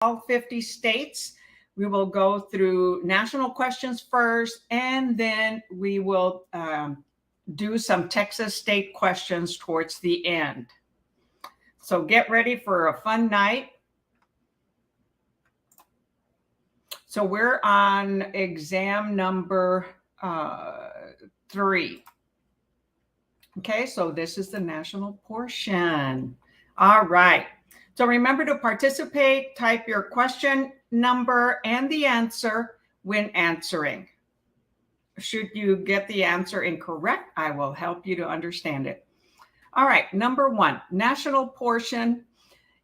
all 50 states. We will go through national questions first, and then we will do some Texas state questions towards the end. So get ready for a fun night. So we're on exam number 3. Okay, so this is the national portion. All right. So remember to participate, type your question number and the answer when answering. Should you get the answer incorrect, I will help you to understand it. All right, number 1, national portion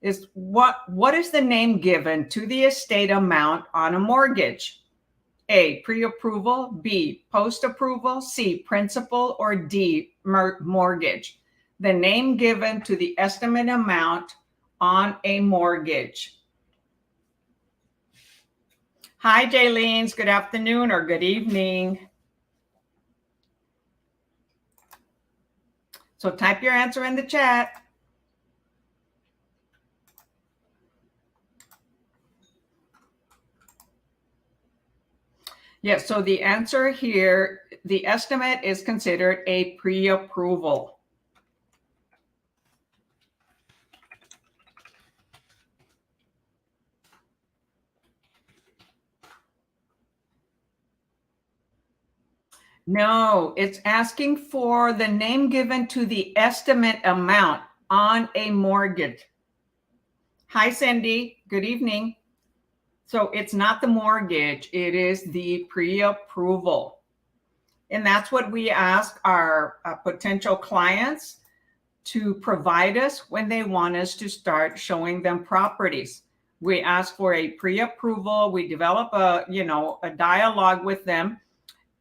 is what is the name given to the estate amount on a mortgage? A, pre-approval, B, post-approval, C, principal, or D, mortgage. The name given to the estimate amount on a mortgage. Hi, Jaylene's. Good afternoon or good evening. So type your answer in the chat. Yes, so the answer here, the estimate is considered a pre-approval. No, it's asking for the name given to the estimate amount on a mortgage. Hi, Cindy. Good evening. So it's not the mortgage, it is the pre-approval. And that's what we ask our potential clients to provide us when they want us to start showing them properties. We ask for a pre-approval. We develop a dialogue with them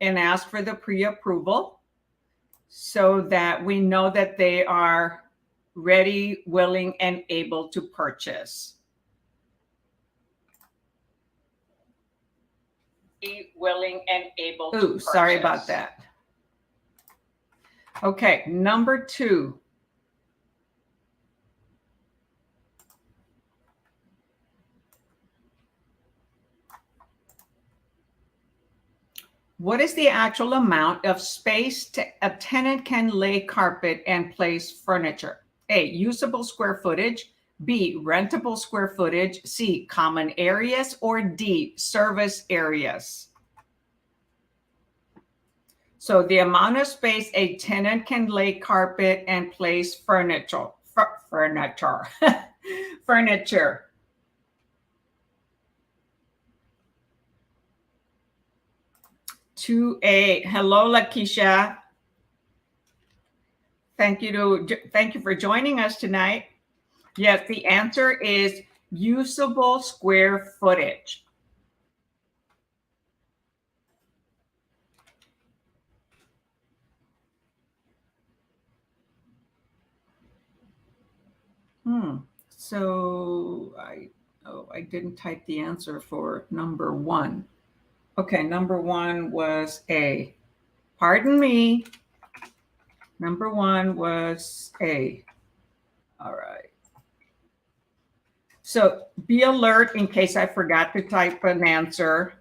and ask for the pre-approval so that we know that they are ready, willing, and able to purchase. Willing and able to purchase. Sorry about that. Okay, number 2. What is the actual amount of space a tenant can lay carpet and place furniture? A, usable square footage, B, rentable square footage, C, common areas, or D, service areas? So the amount of space a tenant can lay carpet and place furniture. Furniture. 2A. Hello, Lakeisha. Thank you for joining us tonight. Yes, the answer is usable square footage. So I didn't type the answer for number 1. Okay, number 1 was A. Pardon me. Number 1 was A. All right. So be alert in case I forgot to type an answer.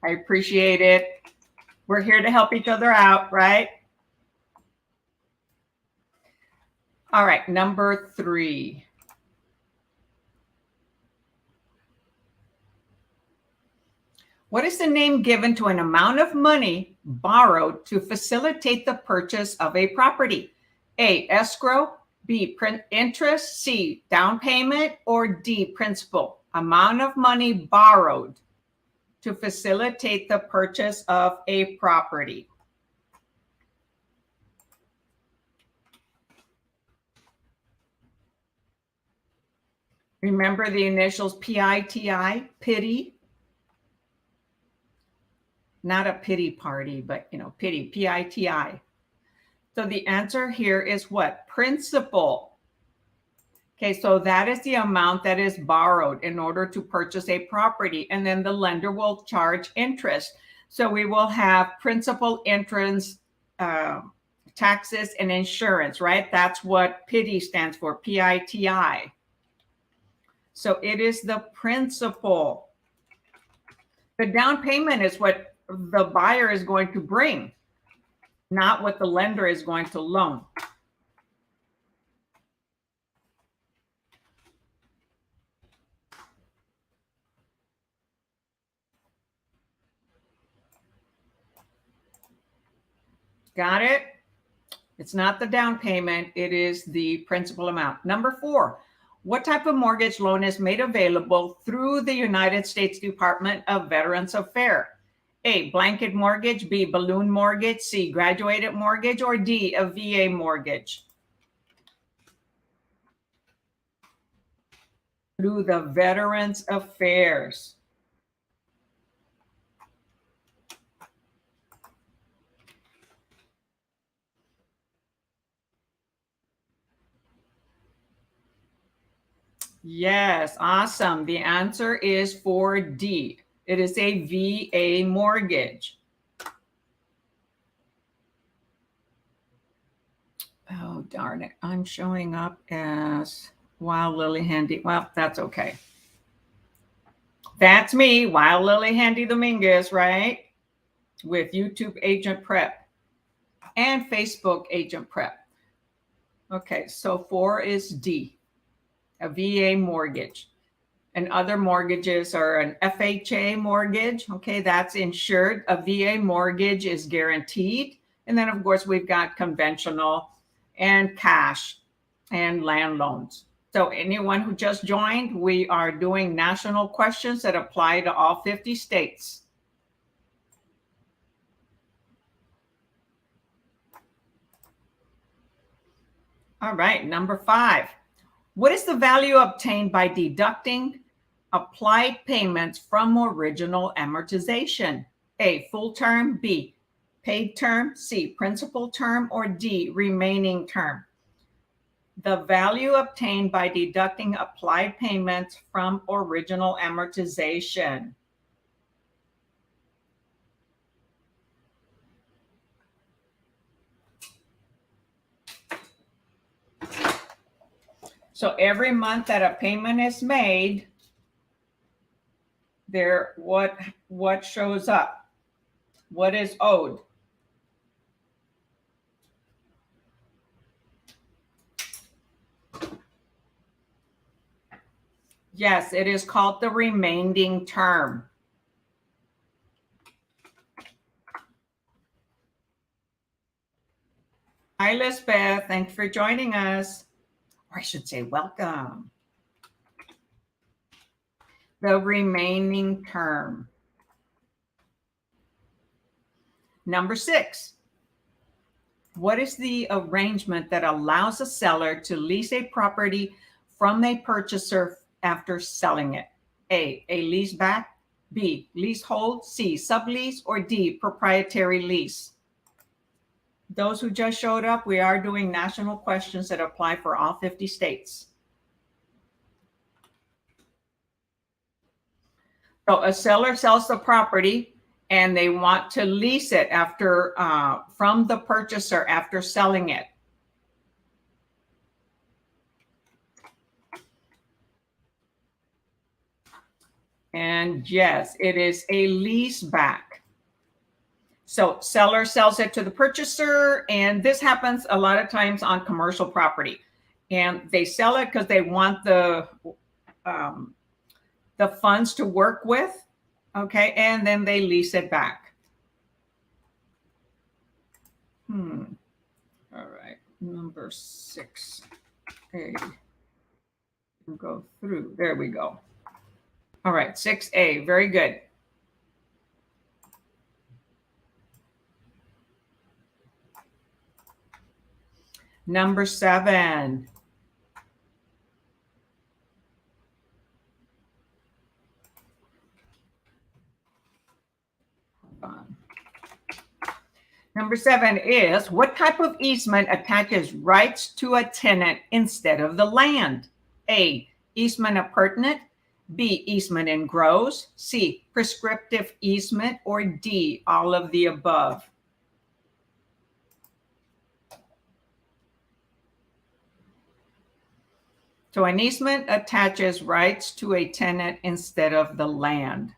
I appreciate it. We're here to help each other out, right? All right, number 3. What is the name given to an amount of money borrowed to facilitate the purchase of a property? A, escrow, B, interest, C, down payment, or D, principal? Amount of money borrowed to facilitate the purchase of a property. Remember the initials PITI, pity. Not a pity party, but pity, PITI. So the answer here is what? Principal. Okay, so that is the amount that is borrowed in order to purchase a property, and then the lender will charge interest. So we will have principal, interest, taxes, and insurance, right? That's what PITI stands for, PITI. So it is the principal. The down payment is what the buyer is going to bring, not what the lender is going to loan. Got it? It's not the down payment, it is the principal amount. Number 4, what type of mortgage loan is made available through the United States Department of Veterans Affairs? A, blanket mortgage, B, balloon mortgage, C, graduated mortgage, or D, a VA mortgage? Through the Veterans Affairs. Yes, awesome. The answer is for D. It is a VA mortgage. Oh, darn it. I'm showing up as Wild Lily Handy. Well, that's okay. That's me, Wild Lily Handy Dominguez, right? With YouTube Agent Prep and Facebook Agent Prep. Okay, so 4 is D, a VA mortgage. And other mortgages are an FHA mortgage. Okay, that's insured. A VA mortgage is guaranteed. And then, of course, we've got conventional and cash and land loans. So anyone who just joined, we are doing national questions that apply to all 50 states. All right, number 5. What is the value obtained by deducting applied payments from original amortization? A, full term, B, paid term, C, principal term, or D, remaining term? The value obtained by deducting applied payments from original amortization. So every month that a payment is made, there what shows up? What is owed? Yes, it is called the remaining term. Hi, Lisbeth. Thanks for joining us. Or I should say welcome. The remaining term. Number 6. What is the arrangement that allows a seller to lease a property from a purchaser after selling it? A, lease back, B, leasehold, C, sublease, or D, proprietary lease? Those who just showed up, we are doing national questions that apply for all 50 states. So a seller sells the property and they want to lease it after from the purchaser after selling it. And yes, it is a lease back. So seller sells it to the purchaser, and this happens a lot of times on commercial property. And they sell it because they want the funds to work with, okay, and then they lease it back. All right, number 6. Okay, go through. There we go. All right, 6A, very good. Number 7. Number 7 is, what type of easement attaches rights to a tenant instead of the land? A, easement appurtenant, B, easement in gross, C, prescriptive easement, or D, all of the above? So an easement attaches rights to a tenant instead of the land.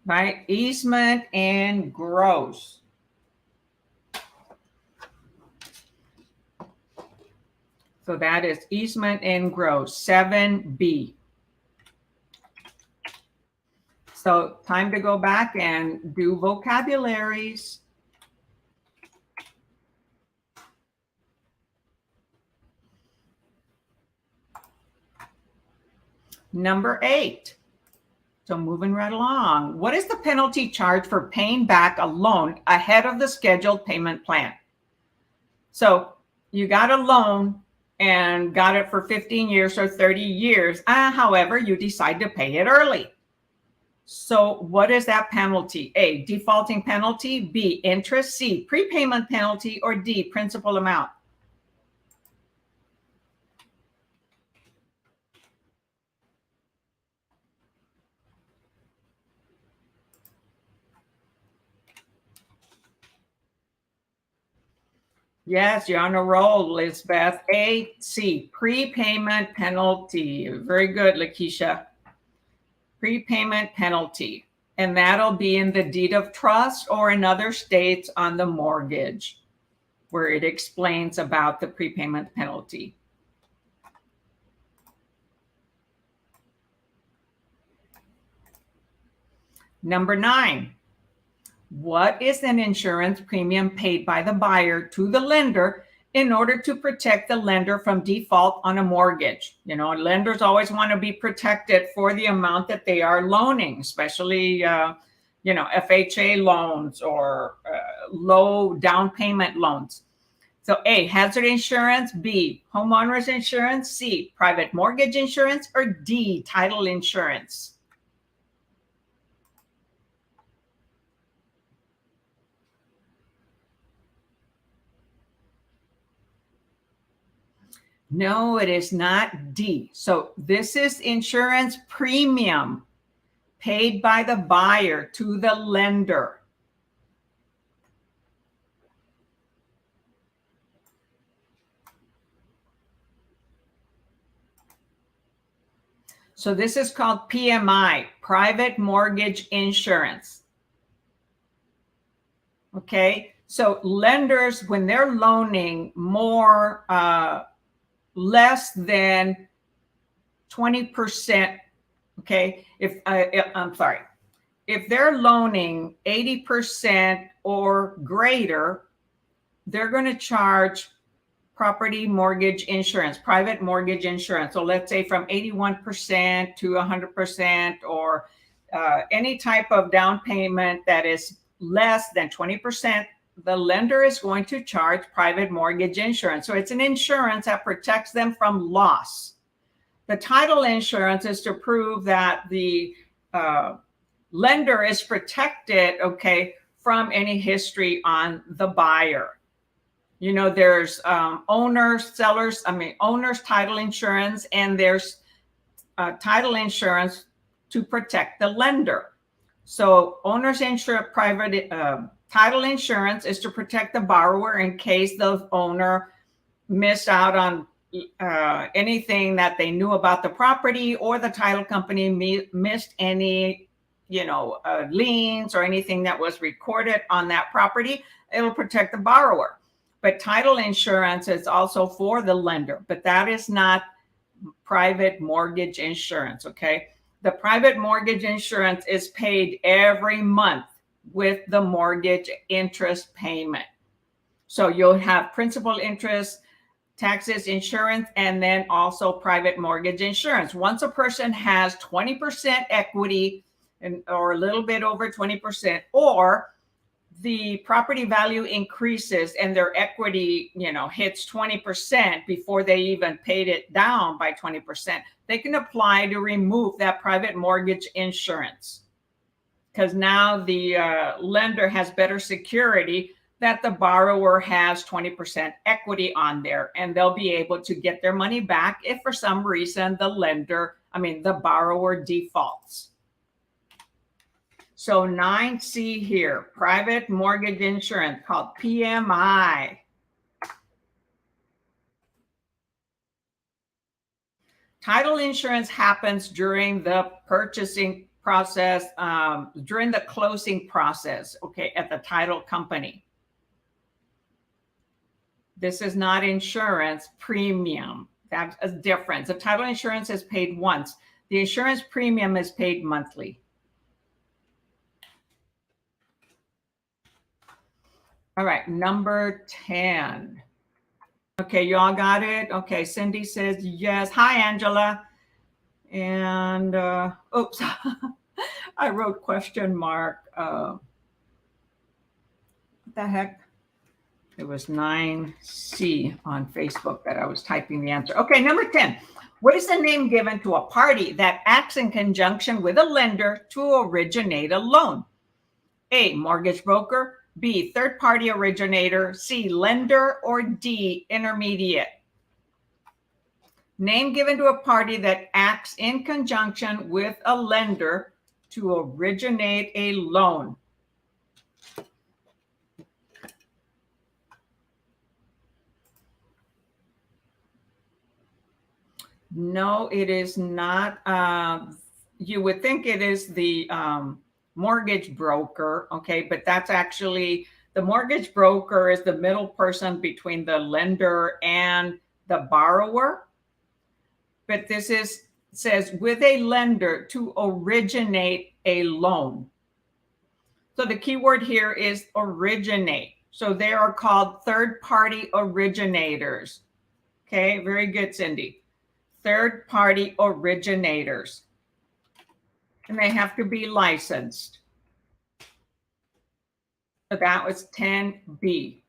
Right? Easement and gross. So that is easement and gross, 7B. So time to go back and do vocabularies. Number 8. So moving right along. What is the penalty charged for paying back a loan ahead of the scheduled payment plan? So you got a loan and got it for 15 years or 30 years. However, you decide to pay it early. So what is that penalty? A, defaulting penalty, B, interest, C, prepayment penalty, or D, principal amount? Yes, you're on a roll, Lisbeth. A, C, prepayment penalty. Very good, Lakeisha. Prepayment penalty. And that'll be in the deed of trust or in other states on the mortgage, where it explains about the prepayment penalty. Number 9. What is an insurance premium paid by the buyer to the lender in order to protect the lender from default on a mortgage? You know, lenders always want to be protected for the amount that they are loaning, especially, FHA loans or low down payment loans. So A, hazard insurance, B, homeowners insurance, C, private mortgage insurance, or D, title insurance. No, it is not D. So this is insurance premium paid by the buyer to the lender. So this is called PMI, private mortgage insurance. Okay, so lenders, when they're loaning more, less than 20%, okay, if they're loaning 80% or greater, they're going to charge property mortgage insurance, private mortgage insurance. So let's say from 81% to 100%, or any type of down payment that is less than 20%, the lender is going to charge private mortgage insurance. So it's an insurance that protects them from loss. The title insurance is to prove that the lender is protected, okay, from any history on the buyer. You know, there's owners title insurance, and there's title insurance to protect the lender. So owner's insurance, private title insurance is to protect the borrower in case the owner missed out on anything that they knew about the property, or the title company missed any, liens or anything that was recorded on that property. It'll protect the borrower. But title insurance is also for the lender, but that is not private mortgage insurance, okay? The private mortgage insurance is paid every month with the mortgage interest payment. So you'll have principal, interest, taxes, insurance, and then also private mortgage insurance. Once a person has 20% equity or a little bit over 20%, or the property value increases and their equity, hits 20% before they even paid it down by 20%, they can apply to remove that private mortgage insurance, because now the lender has better security that the borrower has 20% equity on there, and they'll be able to get their money back if for some reason the borrower defaults. So 9C here, private mortgage insurance called PMI. Title insurance happens during the purchasing process, during the closing process, okay, at the title company. This is not insurance premium. That's a difference. The title insurance is paid once. The insurance premium is paid monthly. All right, number 10. Okay, you all got it? Okay, Cindy says yes. Hi, Angela. And, oops, I wrote question mark. What the heck? It was 9C on Facebook that I was typing the answer. Okay, number 10. What is the name given to a party that acts in conjunction with a lender to originate a loan? A, mortgage broker. B, third-party originator. C, lender. Or D, intermediate. Name given to a party that acts in conjunction with a lender to originate a loan. No, it is not. You would think it is the mortgage broker, okay, but that's actually, the mortgage broker is the middle person between the lender and the borrower. But this says with a lender to originate a loan. So the key word here is originate. So they are called third-party originators. Okay, very good, Cindy. Third-party originators. And they have to be licensed. So that was 10B.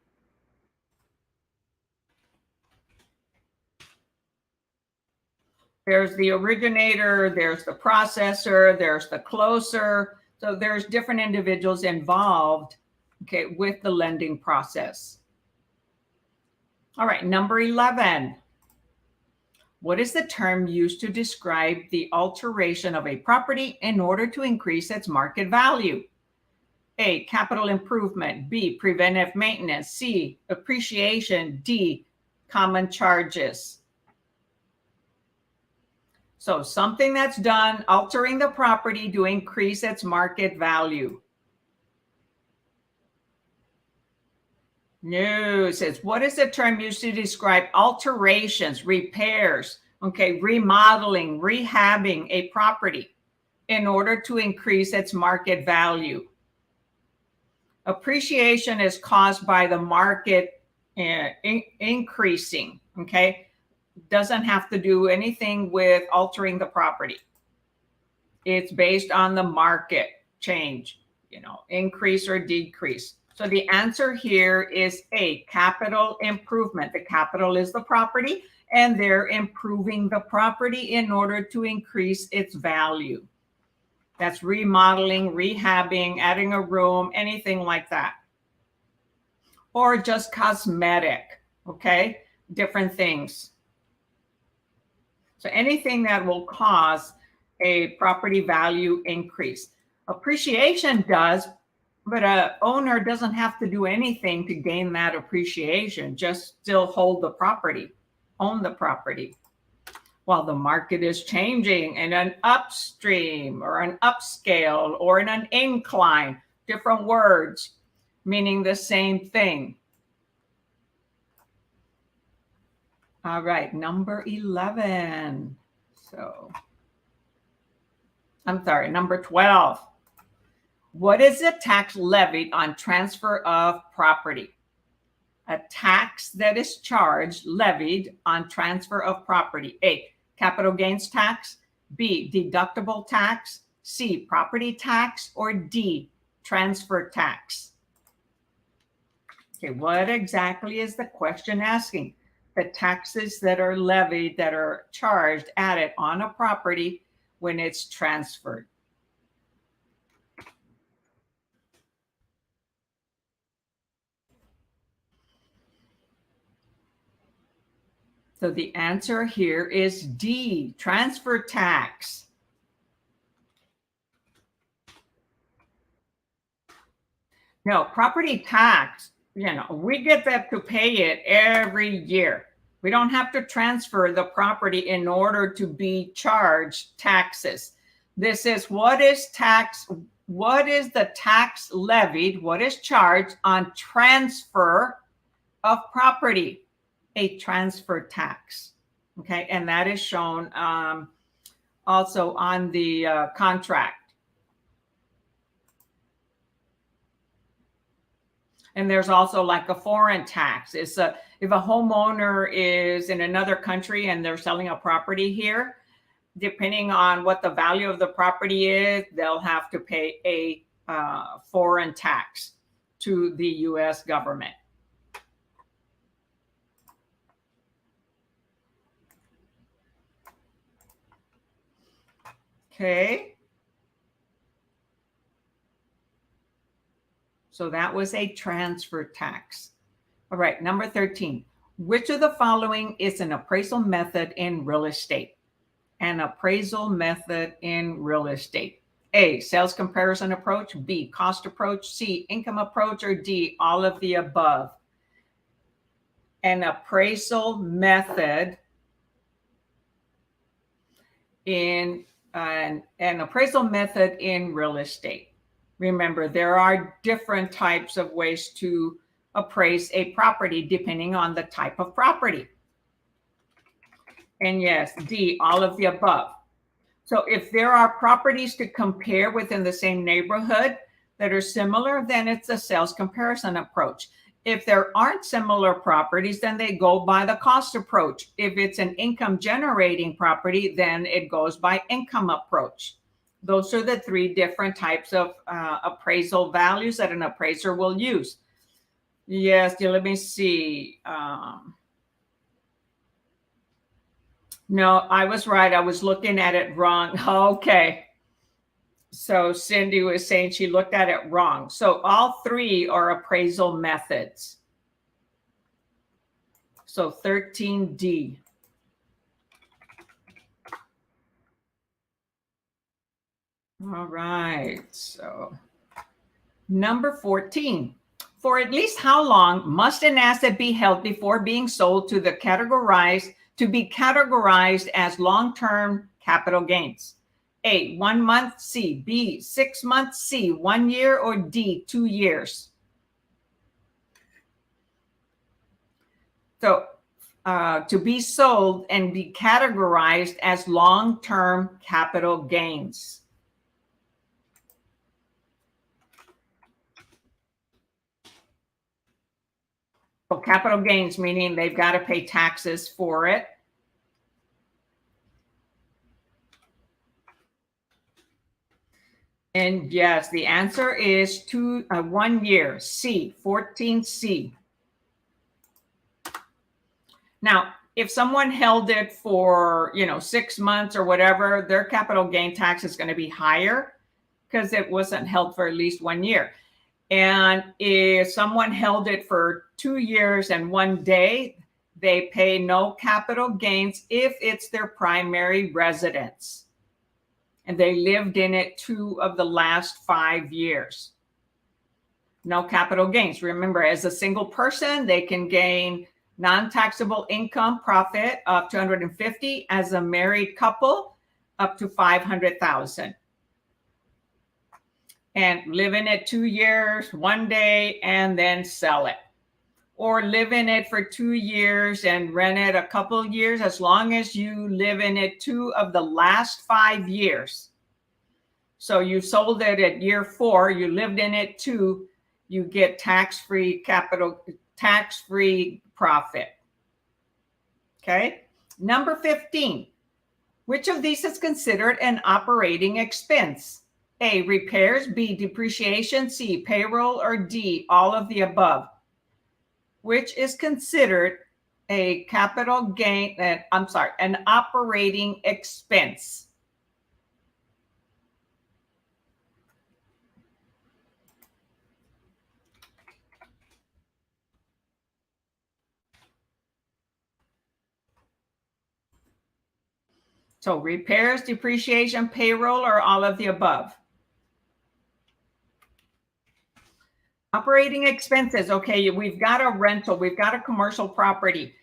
There's the originator, there's the processor, there's the closer. So there's different individuals involved, okay, with the lending process. All right, number 11. What is the term used to describe the alteration of a property in order to increase its market value? A, capital improvement. B, preventive maintenance. C, appreciation. D, common charges. So something that's done altering the property to increase its market value. No, it says, what is the term used to describe alterations, repairs, okay, remodeling, rehabbing a property in order to increase its market value? Appreciation is caused by the market increasing, okay? Doesn't have to do anything with altering the property. It's based on the market change, you know, increase or decrease. So the answer here is A, capital improvement. The capital is the property, and they're improving the property in order to increase its value. That's remodeling, rehabbing, adding a room, anything like that. Or just cosmetic, okay? Different things. So anything that will cause a property value increase. Appreciation does, but an owner doesn't have to do anything to gain that appreciation, just still hold the property, own the property. While the market is changing in an upstream or an upscale or in an incline, different words meaning the same thing. All right, number 11. So, I'm sorry, number 12. What is the tax levied on transfer of property? A tax that is charged, levied on transfer of property. A, capital gains tax. B, deductible tax. C, property tax. Or D, transfer tax. Okay, what exactly is the question asking? The taxes that are levied, that are charged, added on a property when it's transferred. So the answer here is D, transfer tax. No, property tax, we get that to pay it every year. We don't have to transfer the property in order to be charged taxes. This is what is the tax levied, what is charged on transfer of property, a transfer tax. Okay, and that is shown also on the contract. And there's also like a foreign tax. If a homeowner is in another country and they're selling a property here, depending on what the value of the property is, they'll have to pay a foreign tax to the U.S. government. Okay. So that was a transfer tax. All right, number 13. Which of the following is an appraisal method in real estate? An appraisal method in real estate. A, sales comparison approach. B, cost approach. C, income approach. Or D, all of the above. An appraisal method in an appraisal method in real estate. Remember, there are different types of ways to appraise a property depending on the type of property. And yes, D, all of the above. So if there are properties to compare within the same neighborhood that are similar, then it's a sales comparison approach. If there aren't similar properties, then they go by the cost approach. If it's an income generating property, then it goes by income approach. Those are the three different types of appraisal values that an appraiser will use. Yes, let me see. No, I was right. I was looking at it wrong. Okay. So Cindy was saying she looked at it wrong. So all three are appraisal methods. So 13D. All right. So number 14. For at least how long must an asset be held before being sold to be categorized as long-term capital gains? A, 1 month. C, B, 6 months. C, 1 year. Or D, 2 years. So to be sold and be categorized as long-term capital gains. So capital gains, meaning they've got to pay taxes for it. And yes, the answer is 1 year. C, 14C. Now, if someone held it for 6 months or whatever, their capital gain tax is going to be higher because it wasn't held for at least 1 year. And if someone held it for 2 years and 1 day, they pay no capital gains if it's their primary residence and they lived in it 2 of the last 5 years. No capital gains. Remember, as a single person, they can gain non-taxable income profit up to $250,000. As a married couple, up to $500,000. And live in it 2 years, 1 day, and then sell it. Or live in it for 2 years and rent it a couple of years, as long as you live in it 2 of the last 5 years. So you sold it at year 4, you lived in it 2, you get tax-free profit. Okay. Number 15. Which of these is considered an operating expense? A, repairs. B, depreciation. C, payroll. Or D, all of the above. Which is considered a capital gain, an operating expense? So repairs, depreciation, payroll, or all of the above? Operating expenses. Okay, we've got a rental, we've got a commercial property,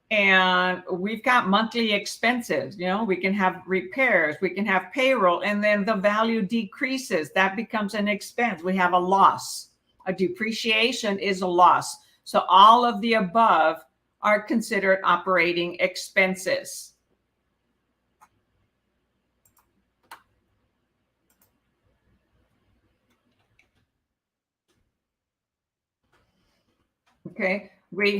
and we've got monthly expenses. You know, we can have repairs, we can have payroll, and then the value decreases. That becomes an expense. We have a loss. A depreciation is a loss. So all of the above are considered operating expenses. Okay, we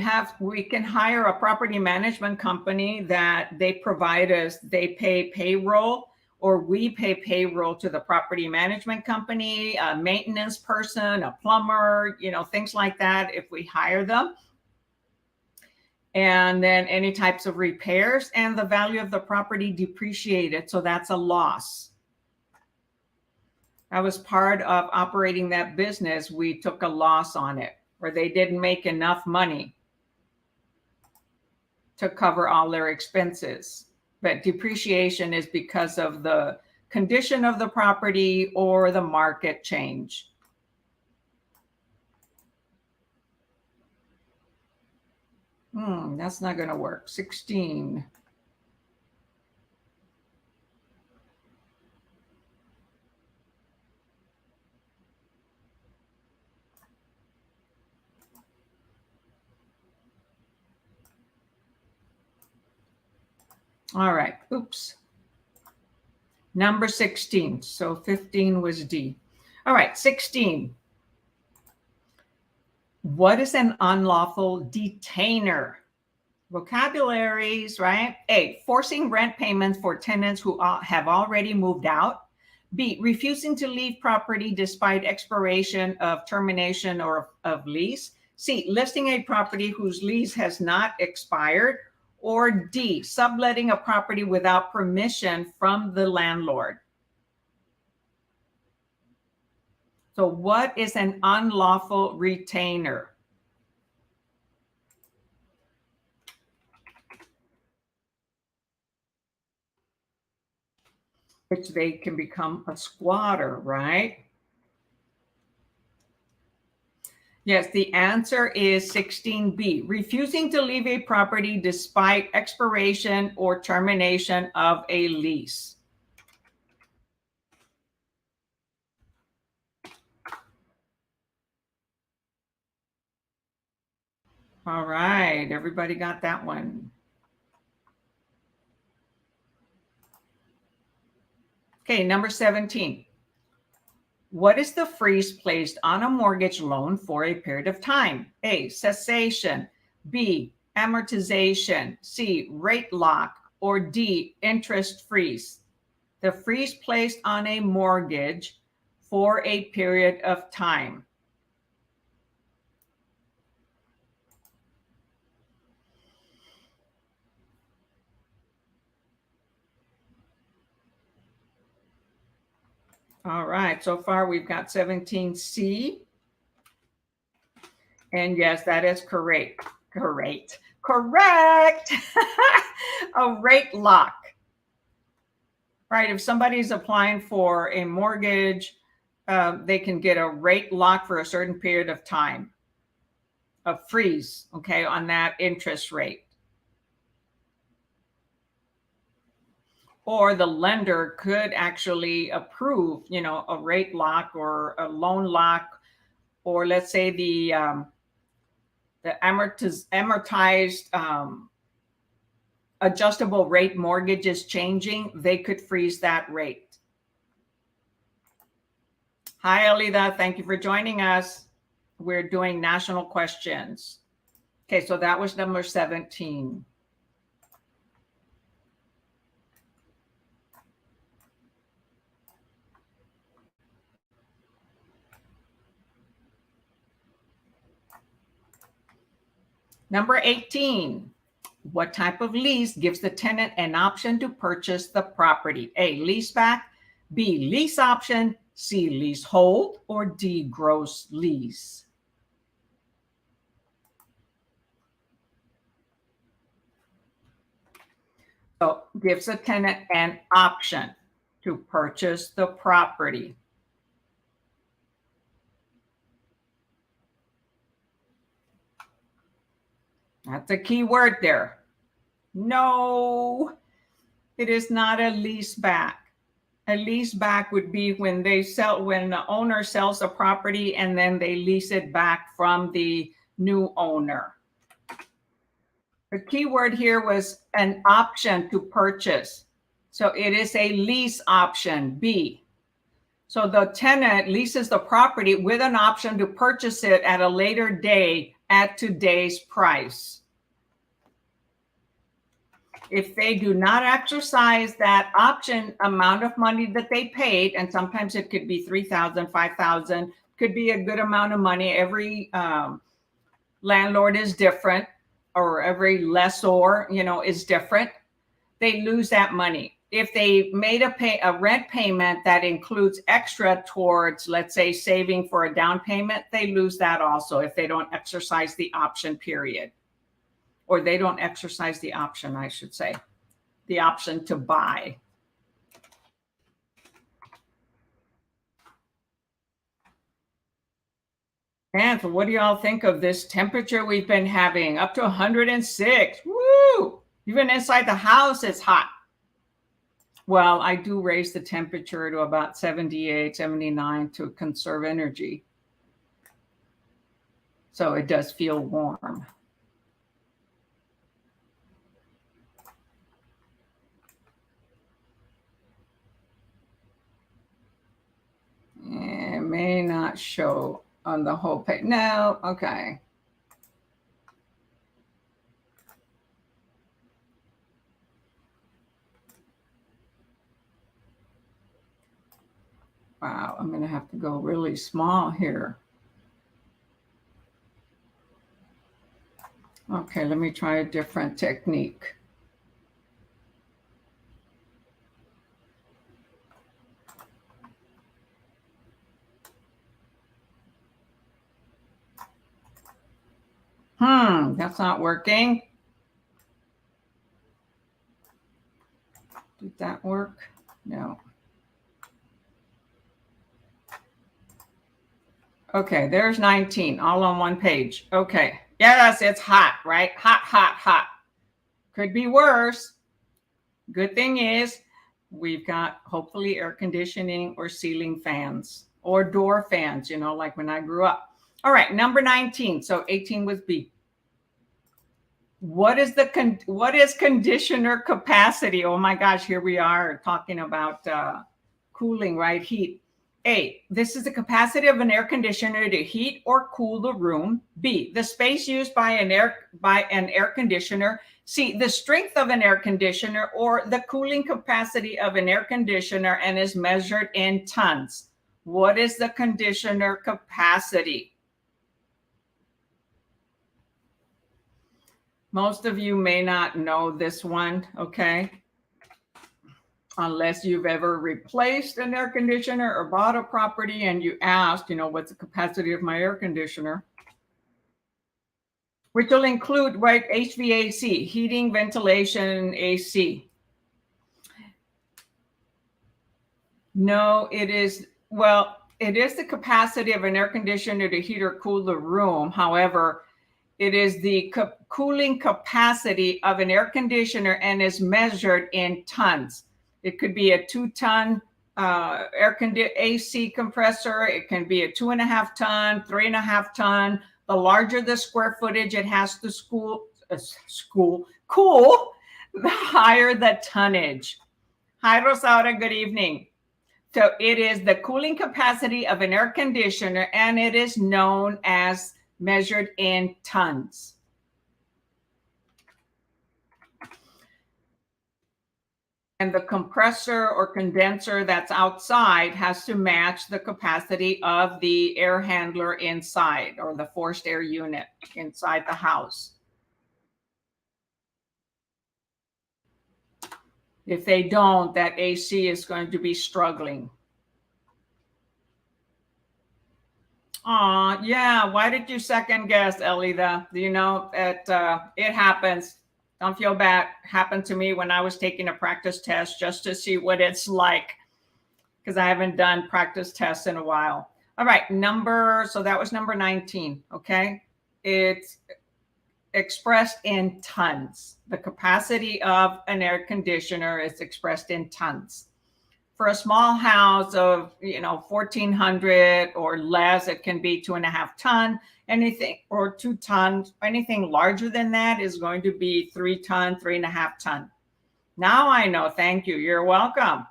can hire a property management company that they provide us, they pay payroll, or we pay payroll to the property management company, a maintenance person, a plumber, you know, things like that if we hire them. And then any types of repairs, and the value of the property depreciated, so that's a loss. That was part of operating that business. We took a loss on it, or they didn't make enough money to cover all their expenses. But depreciation is because of the condition of the property or the market change. That's not going to work. 16. All right. Oops. Number 16. So 15 was D. All right. 16. What is an unlawful detainer? Vocabularies, right? A, forcing rent payments for tenants who have already moved out. B, refusing to leave property despite expiration of termination or of lease. C, listing a property whose lease has not expired. Or D, subletting a property without permission from the landlord. So what is an unlawful retainer? Which they can become a squatter, right? Yes, the answer is 16B, refusing to leave a property despite expiration or termination of a lease. All right, everybody got that one. Okay, number 17. What is the freeze placed on a mortgage loan for a period of time? A, cessation. B, amortization. C, rate lock. Or D, interest freeze. The freeze placed on a mortgage for a period of time. All right, so far we've got 17C. And yes, that is correct. Correct. A rate lock. Right, if somebody's applying for a mortgage, they can get a rate lock for a certain period of time, a freeze, okay, on that interest rate. Or the lender could actually approve, you know, a rate lock or a loan lock, or let's say the amortized adjustable rate mortgage is changing, they could freeze that rate. Hi, Alida. Thank you for joining us. We're doing national questions. Okay, so that was number 17. Number 18. What type of lease gives the tenant an option to purchase the property? A, leaseback. B, lease option. C, leasehold. Or D, gross lease. So gives the tenant an option to purchase the property. That's a key word there. No, it is not a lease back. A lease back would be when the owner sells the property and then they lease it back from the new owner. The key word here was an option to purchase. So it is a lease option, B. So the tenant leases the property with an option to purchase it at a later day at today's price. If they do not exercise that option amount of money that they paid, and sometimes it could be $3,000, $5,000, could be a good amount of money. Every landlord is different, or every lessor, is different. They lose that money. If they made a rent payment that includes extra towards, let's say, saving for a down payment, they lose that also if they don't exercise the option period. Or they don't exercise the option, I should say, the option to buy. And so what do y'all think of this temperature we've been having? Up to 106. Woo! Even inside the house, it's hot. Well, I do raise the temperature to about 78, 79 to conserve energy. So it does feel warm. It may not show on the whole page. No, okay. Wow, I'm going to have to go really small here. Okay, let me try a different technique. That's not working. Did that work? No. Okay, there's 19, all on one page. Okay, yes, it's hot, right? Hot, hot, hot. Could be worse. Good thing is we've got hopefully air conditioning or ceiling fans or door fans, like when I grew up. All right, number 19. So 18 was B. What is conditioner capacity? Oh my gosh, here we are talking about cooling, right? Heat. A, this is the capacity of an air conditioner to heat or cool the room. B, the space used by an air conditioner. C, the strength of an air conditioner or the cooling capacity of an air conditioner and is measured in tons. What is the conditioner capacity? Most of you may not know this one, okay? Unless you've ever replaced an air conditioner or bought a property and you asked, what's the capacity of my air conditioner? Which will include, right, HVAC, heating, ventilation, AC. No, it is the capacity of an air conditioner to heat or cool the room. However, it is the cooling capacity of an air conditioner and is measured in tons. It could be a 2-ton AC compressor. It can be a 2.5 ton, 3.5 ton. The larger the square footage it has to cool, the higher the tonnage. Hi, Rosaura. Good evening. So it is the cooling capacity of an air conditioner, and it is known as measured in tons. And the compressor or condenser that's outside has to match the capacity of the air handler inside, or the forced air unit inside the house. If they don't, that AC is going to be struggling. Yeah. Why did you second guess, Elida? It happens. Don't feel bad. Happened to me when I was taking a practice test just to see what it's like, because I haven't done practice tests in a while. All right, so that was number 19. Okay, it's expressed in tons. The capacity of an air conditioner is expressed in tons. For a small house of 1,400 or less, it can be 2.5 ton. Anything or 2 tons, anything larger than that is going to be 3 ton, 3.5 ton. Now I know. Thank you. You're welcome.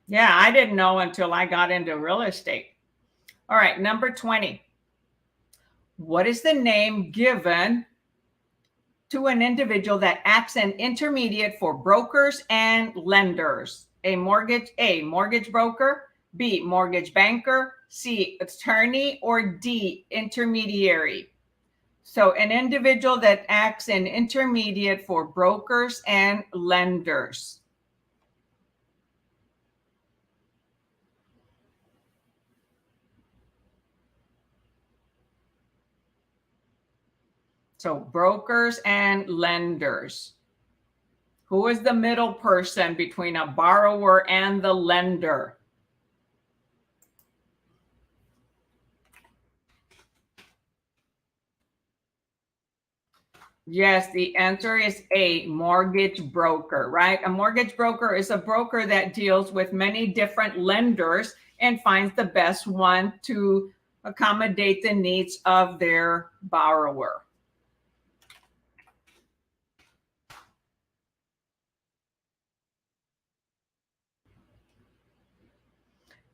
Yeah, I didn't know until I got into real estate. All right, number 20. What is the name given to an individual that acts an intermediate for brokers and lenders? A mortgage broker, B, mortgage banker, C, attorney, or D, intermediary. So an individual that acts an intermediate for brokers and lenders. So brokers and lenders. Who is the middle person between a borrower and the lender? Yes, the answer is A, mortgage broker, right? A mortgage broker is a broker that deals with many different lenders and finds the best one to accommodate the needs of their borrower.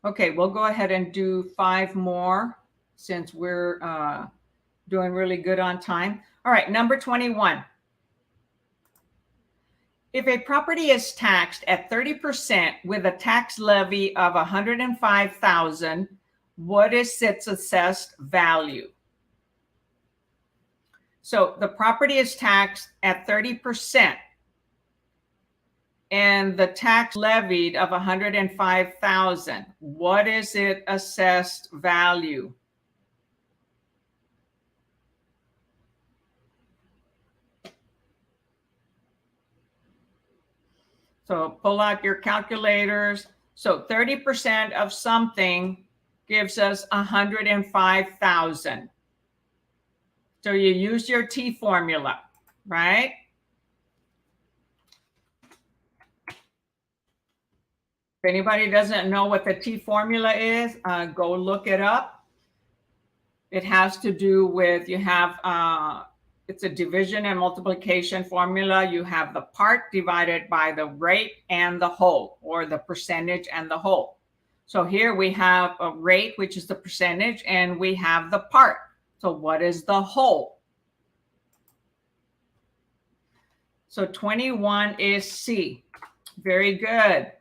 Okay, we'll go ahead and do 5 more since we're doing really good on time. All right, number 21. If a property is taxed at 30% with a tax levy of $105,000, what is its assessed value? So the property is taxed at 30% and the tax levied of $105,000. What is its assessed value? So pull out your calculators. So 30% of something gives us 105,000. So you use your T formula, right? If anybody doesn't know what the T formula is, go look it up. It has to do with, you have, it's a division and multiplication formula. You have the part divided by the rate and the whole, or the percentage and the whole. So here we have a rate, which is the percentage, and we have the part. So what is the whole? So 21 is C. Very good.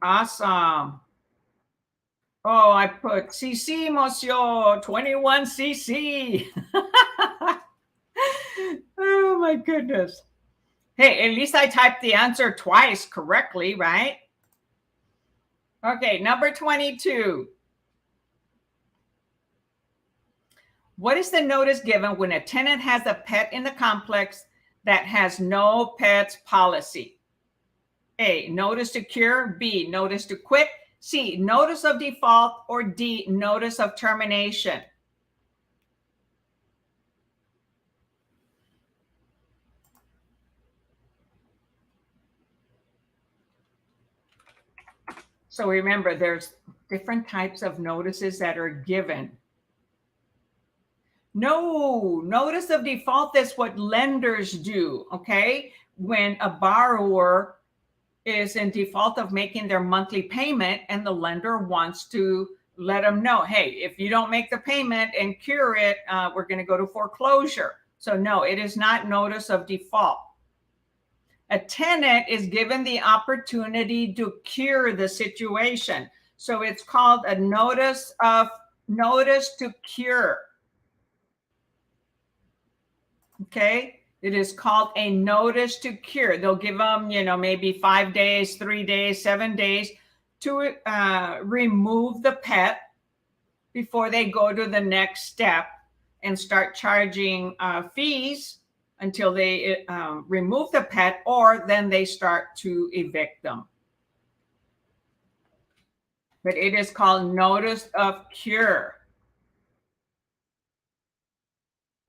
Awesome. Oh, I put CC, monsieur, 21 CC. Oh my goodness. Hey, at least I typed the answer twice correctly, right? Okay, number 22. What is the notice given when a tenant has a pet in the complex that has no pets policy? A, notice to cure, B, notice to quit, C, notice of default, or D, notice of termination. So remember, there's different types of notices that are given. No, notice of default is what lenders do, okay? When a borrower is in default of making their monthly payment and the lender wants to let them know, hey, if you don't make the payment and cure it, we're going to go to foreclosure. So no, it is not notice of default. A tenant is given the opportunity to cure the situation. So it's called a notice to cure. Okay. It is called a notice to cure. They'll give them, maybe 5 days, 3 days, 7 days to remove the pet before they go to the next step and start charging fees until they remove the pet, or then they start to evict them. But it is called notice of cure.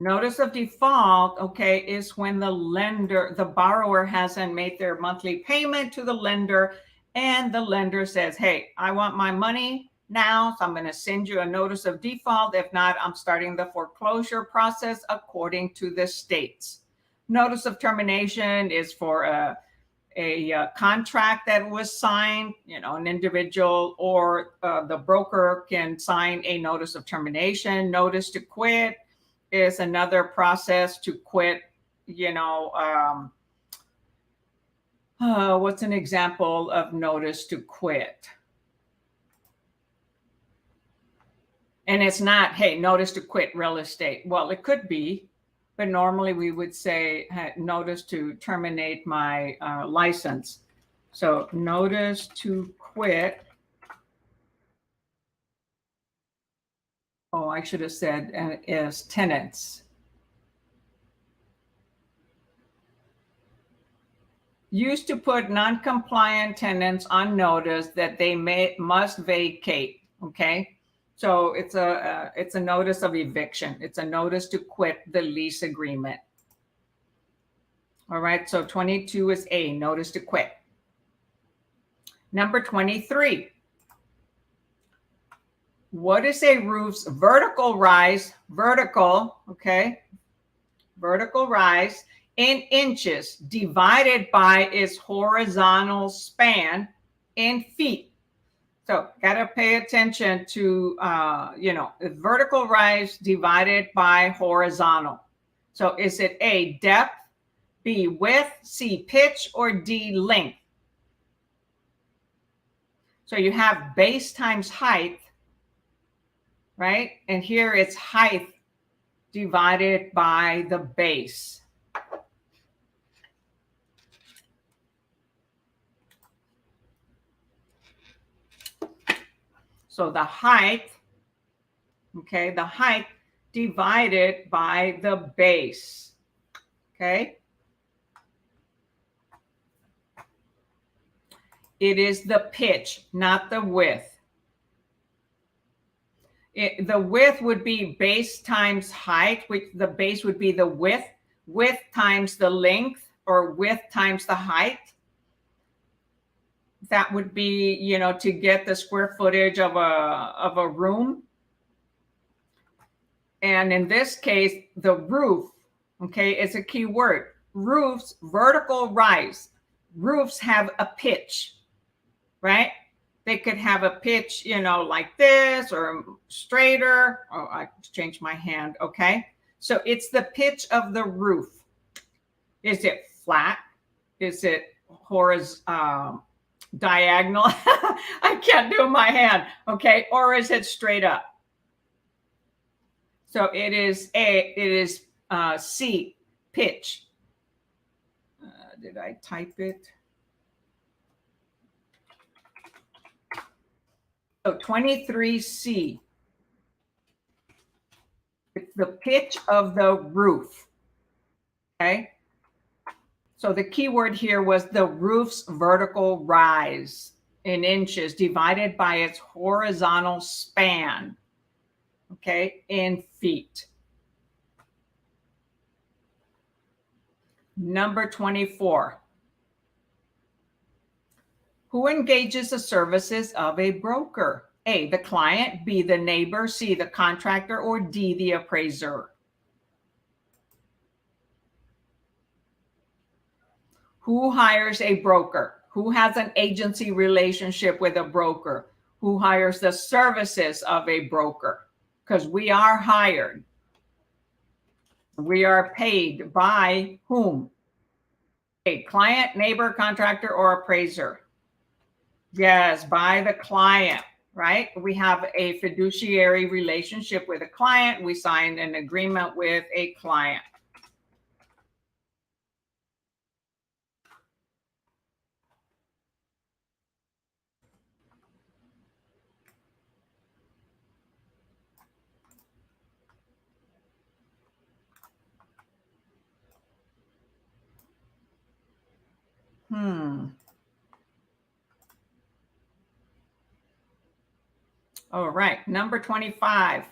Notice of default, okay, is when the borrower hasn't made their monthly payment to the lender, and the lender says, hey, I want my money now, so I'm going to send you a notice of default. If not, I'm starting the foreclosure process according to the states. Notice of termination is for a contract that was signed, an individual or the broker can sign a notice of termination. Notice to quit is another process to quit. What's an example of notice to quit? And it's not, hey, notice to quit real estate. Well, it could be, but normally we would say notice to terminate my license. So notice to quit. Oh, I should have said is tenants. Used to put non-compliant tenants on notice that they must vacate. Okay, so it's a notice of eviction. It's a notice to quit the lease agreement. All right, so 22 is A, notice to quit. Number 23. What is a roof's vertical rise? Vertical, okay, vertical rise in inches divided by its horizontal span in feet. So got to pay attention to, vertical rise divided by horizontal. So is it A, depth, B, width, C, pitch, or D, length? So you have base times height, right? And here it's height divided by the base. So the height, okay, the height divided by the base, okay? It is the pitch, not the width. The width would be base times height, which the base would be the width times the length, or width times the height. That would be, to get the square footage of a room. And in this case, the roof, okay, is a key word. Roofs, vertical rise. Roofs have a pitch, right? They could have a pitch, like this or straighter. Oh, I changed my hand. Okay. So it's the pitch of the roof. Is it flat? Is it horizontal? Diagonal? I can't do my hand. Okay. Or is it straight up? So it is C, pitch. Did I type it? So 23C. It's the pitch of the roof. Okay. So the key word here was the roof's vertical rise in inches divided by its horizontal span. Okay, in feet. Number 24. Who engages the services of a broker? A, the client, B, the neighbor, C, the contractor, or D, the appraiser. Who hires a broker? Who has an agency relationship with a broker? Who hires the services of a broker? Because we are hired. We are paid by whom? A client, neighbor, contractor, or appraiser? Yes, by the client, right? We have a fiduciary relationship with a client. We sign an agreement with a client. All right, number 25.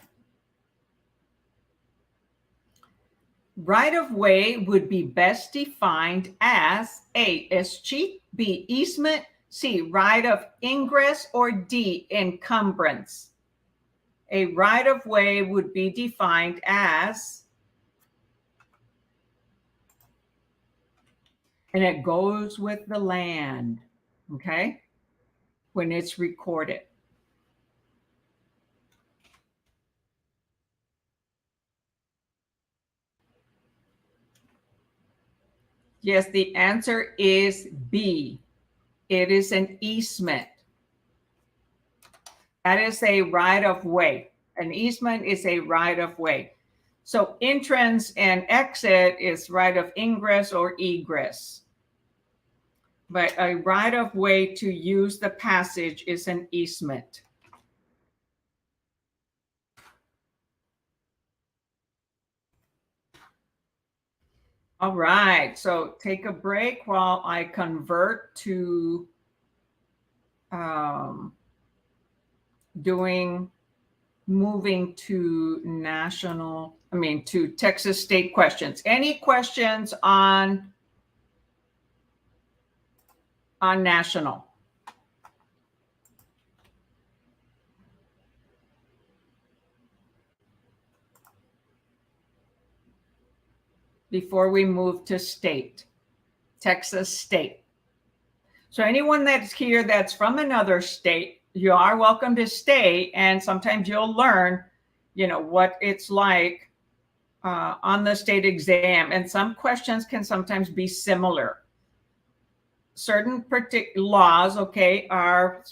Right of way would be best defined as A, escheat, B, easement, C, right of ingress, or D, encumbrance. A right of way would be defined as, and it goes with the land, okay, when it's recorded. Yes, the answer is B. It is an easement. That is a right of way. An easement is a right of way. So entrance and exit is right of ingress or egress. But a right of way to use the passage is an easement. All right, so take a break while I convert to moving to to Texas state questions. Any questions on national? Before we move to state, Texas state. So anyone that's here that's from another state, you are welcome to stay, and sometimes you'll learn, what it's like on the state exam. And some questions can sometimes be similar. Certain particular laws, okay, are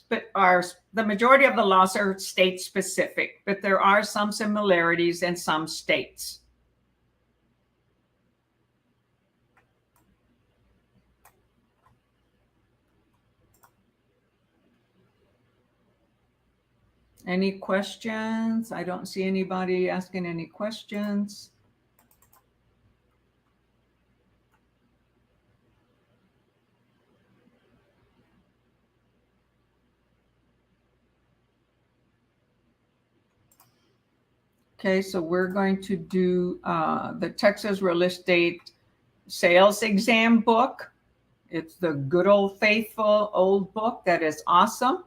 the majority of the laws are state specific, but there are some similarities in some states. Any questions? I don't see anybody asking any questions. Okay, so we're going to do the Texas Real Estate Sales Exam book. It's the good old faithful old book that is awesome.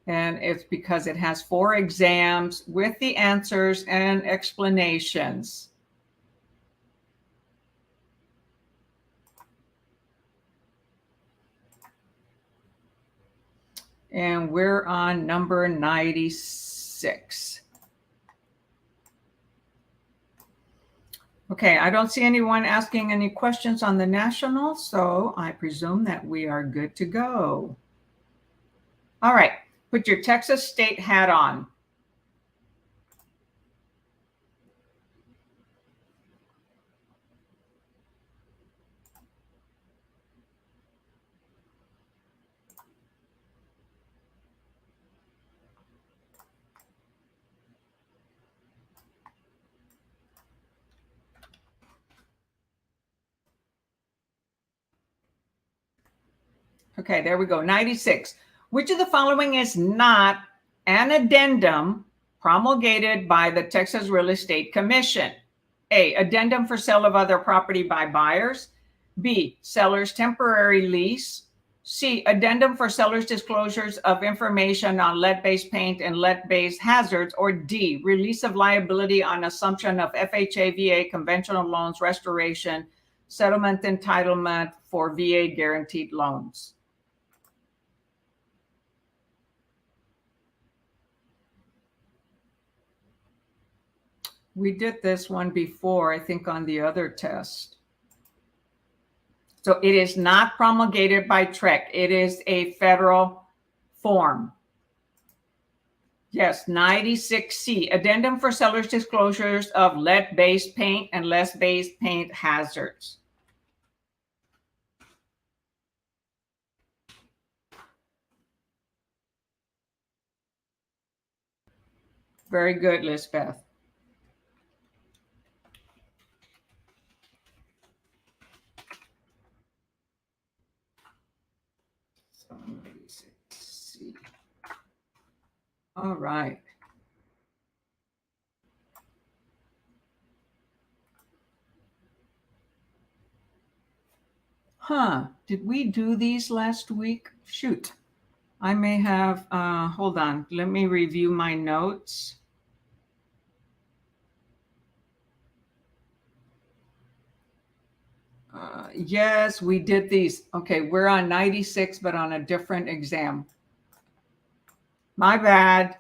And it's because it has 4 exams with the answers and explanations. And we're on number 96. Okay, I don't see anyone asking any questions on the national, so I presume that we are good to go. All right, put your Texas state hat on. Okay, there we go. 96. Which of the following is not an addendum promulgated by the Texas Real Estate Commission? A, addendum for sale of other property by buyers. B, seller's temporary lease. C, addendum for seller's disclosures of information on lead-based paint and lead-based hazards. Or D, release of liability on assumption of FHA, VA, conventional loans, restoration, settlement entitlement for VA guaranteed loans. We did this one before, I think, on the other test. So it is not promulgated by TREC. It is a federal form. Yes, 96C, addendum for seller's disclosures of lead-based paint and lead-based paint hazards. Very good, Lisbeth. All right. Did we do these last week? Shoot. I may have, hold on. Let me review my notes. Yes, we did these. Okay, we're on 96, but on a different exam. My bad.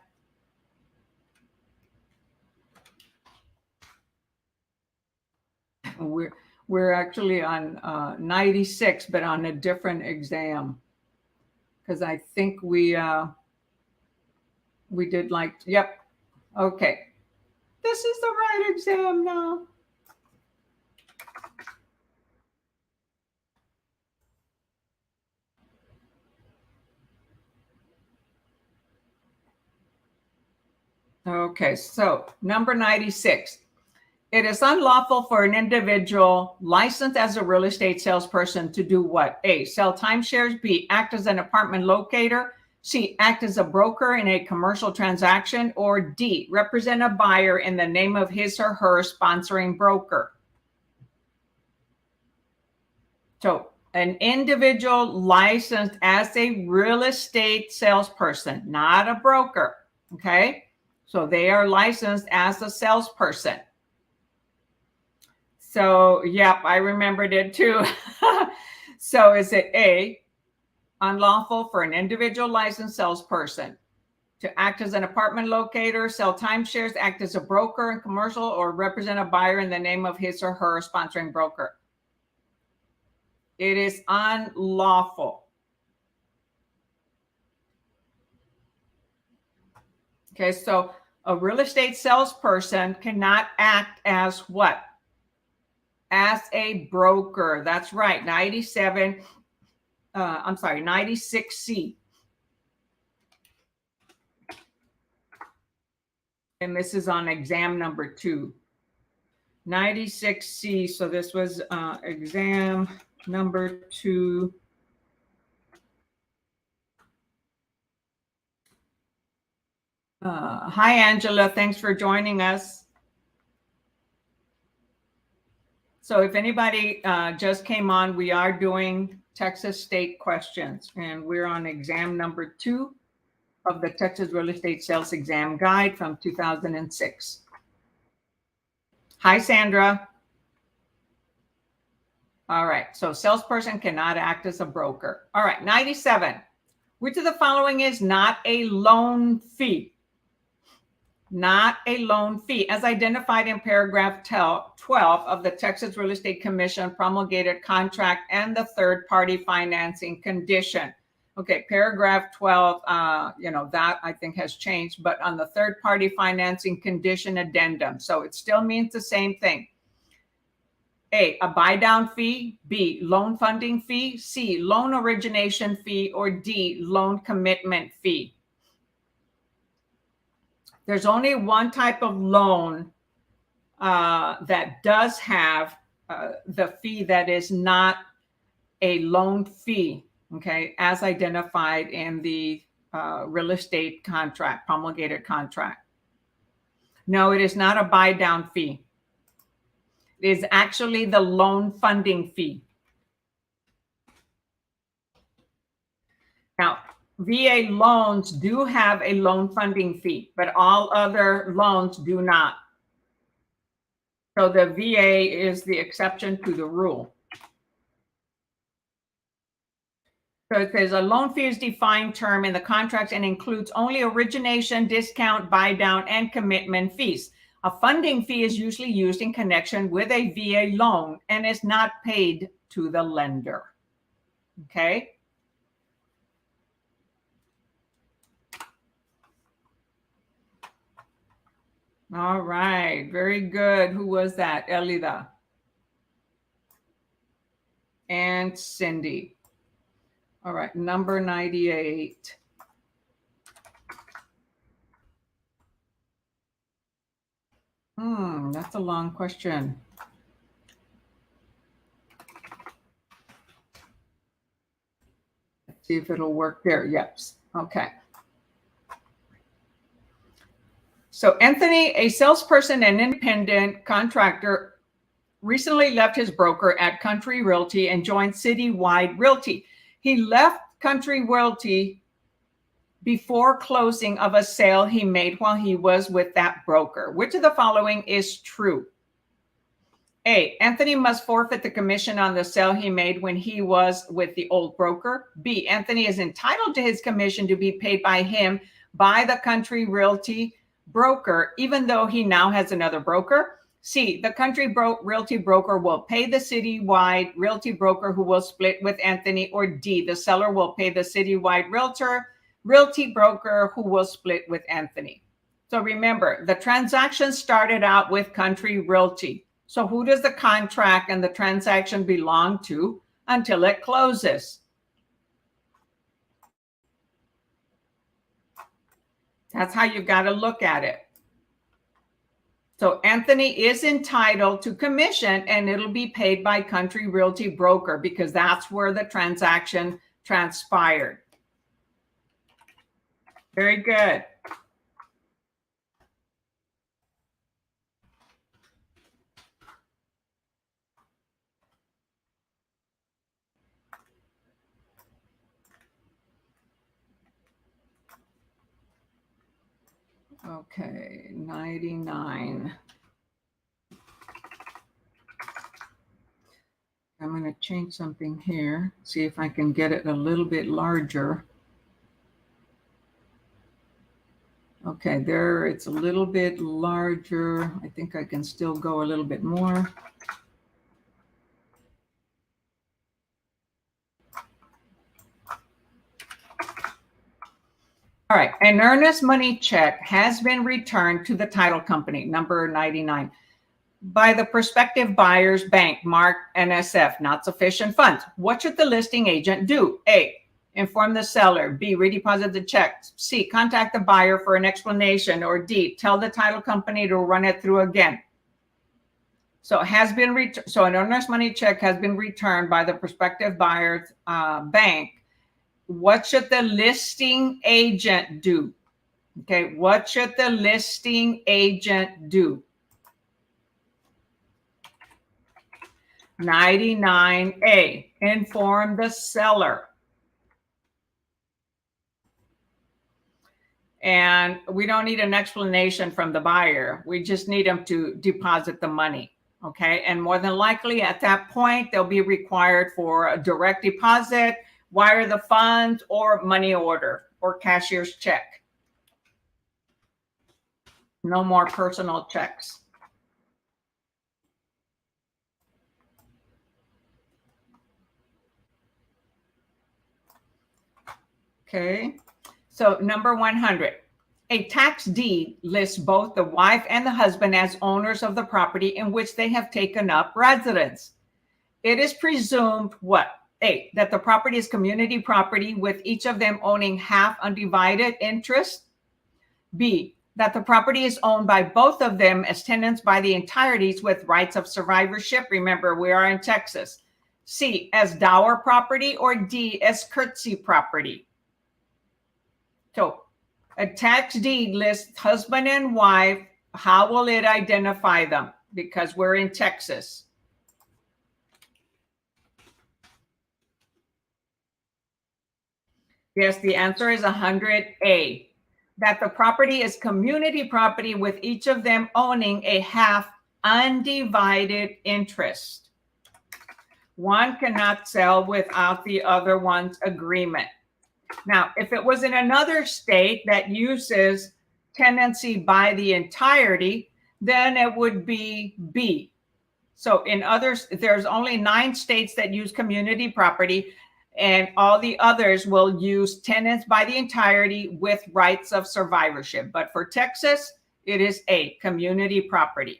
We're actually on 96, but on a different exam. Because I think we did like, yep. Okay. This is the right exam now. Okay, so number 96. It is unlawful for an individual licensed as a real estate salesperson to do what? A, sell timeshares. B, act as an apartment locator. C, act as a broker in a commercial transaction. Or D, represent a buyer in the name of his or her sponsoring broker. So an individual licensed as a real estate salesperson, not a broker. Okay. So they are licensed as a salesperson. So, yep, I remembered it too. So is it A, unlawful for an individual licensed salesperson to act as an apartment locator, sell timeshares, act as a broker in commercial, or represent a buyer in the name of his or her sponsoring broker? It is unlawful. Okay, so a real estate salesperson cannot act as what? As a broker. That's right. 96C. And this is on exam number 2. 96C. So this was exam number 2. Hi, Angela. Thanks for joining us. So if anybody just came on, we are doing Texas state questions, and we're on exam number 2 of the Texas Real Estate Sales Exam Guide from 2006. Hi, Sandra. All right. So salesperson cannot act as a broker. All right. 97. Which of the following is not a loan fee? Not a loan fee, as identified in paragraph 12 of the Texas Real Estate Commission promulgated contract and the third-party financing condition. Okay, paragraph 12, that I think has changed, but on the third-party financing condition addendum. So it still means the same thing. A buy-down fee. B, loan funding fee. C, loan origination fee. Or D, loan commitment fee. There's only one type of loan that does have the fee that is not a loan fee, okay, as identified in the real estate contract, promulgated contract. No, it is not a buy down fee. It is actually the loan funding fee. Now, VA loans do have a loan funding fee, but all other loans do not. So the VA is the exception to the rule. So it says a loan fee is defined term in the contract and includes only origination, discount, buy down, and commitment fees. A funding fee is usually used in connection with a VA loan and is not paid to the lender. Okay. All right, very good. Who was that? Elida and Cindy. All right, number 98. That's a long question. Let's see if it'll work there. Yes. Okay. So Anthony, a salesperson and independent contractor recently left his broker at Country Realty and joined Citywide Realty. He left Country Realty before closing of a sale he made while he was with that broker. Which of the following is true? A, Anthony must forfeit the commission on the sale he made when he was with the old broker. B, Anthony is entitled to his commission to be paid by him by the Country Realty broker, even though he now has another broker. C, the Country Realty broker will pay the Citywide Realty broker who will split with Anthony. Or D, the seller will pay the Citywide Realty broker who will split with Anthony. So remember, the transaction started out with Country Realty. So who does the contract and the transaction belong to until it closes? That's how you've got to look at it. So Anthony is entitled to commission and it'll be paid by Country Realty broker because that's where the transaction transpired. Very good. Okay, 99. I'm going to change something here, see if I can get it a little bit larger. Okay, there it's a little bit larger. I think I can still go a little bit more. All right, an earnest money check has been returned to the title company, number 99, by the prospective buyer's bank, marked NSF, not sufficient funds. What should the listing agent do? A, inform the seller. B, redeposit the check. C, contact the buyer for an explanation. Or D, tell the title company to run it through again. So it has been so an earnest money check has been returned by the prospective buyer's bank. What should the listing agent do? Okay, what should the listing agent do? 99A, inform the seller. And we don't need an explanation from the buyer. We just need them to deposit the money. Okay, and more than likely at that point, they'll be required for a direct deposit, wire the funds, or money order or cashier's check. No more personal checks. Okay, so number 100. A tax deed lists both the wife and the husband as owners of the property in which they have taken up residence. It is presumed what? A, that the property is community property with each of them owning half undivided interest. B, that the property is owned by both of them as tenants by the entireties with rights of survivorship. Remember, we are in Texas. C, as dower property. Or D, as courtesy property. So a tax deed lists husband and wife. How will it identify them? Because we're in Texas. Yes, the answer is 100A. That the property is community property with each of them owning a half undivided interest. One cannot sell without the other one's agreement. Now, if it was in another state that uses tenancy by the entirety, then it would be B. So in others, there's only 9 states that use community property, and all the others will use tenants by the entirety with rights of survivorship. But for Texas, it is A, community property.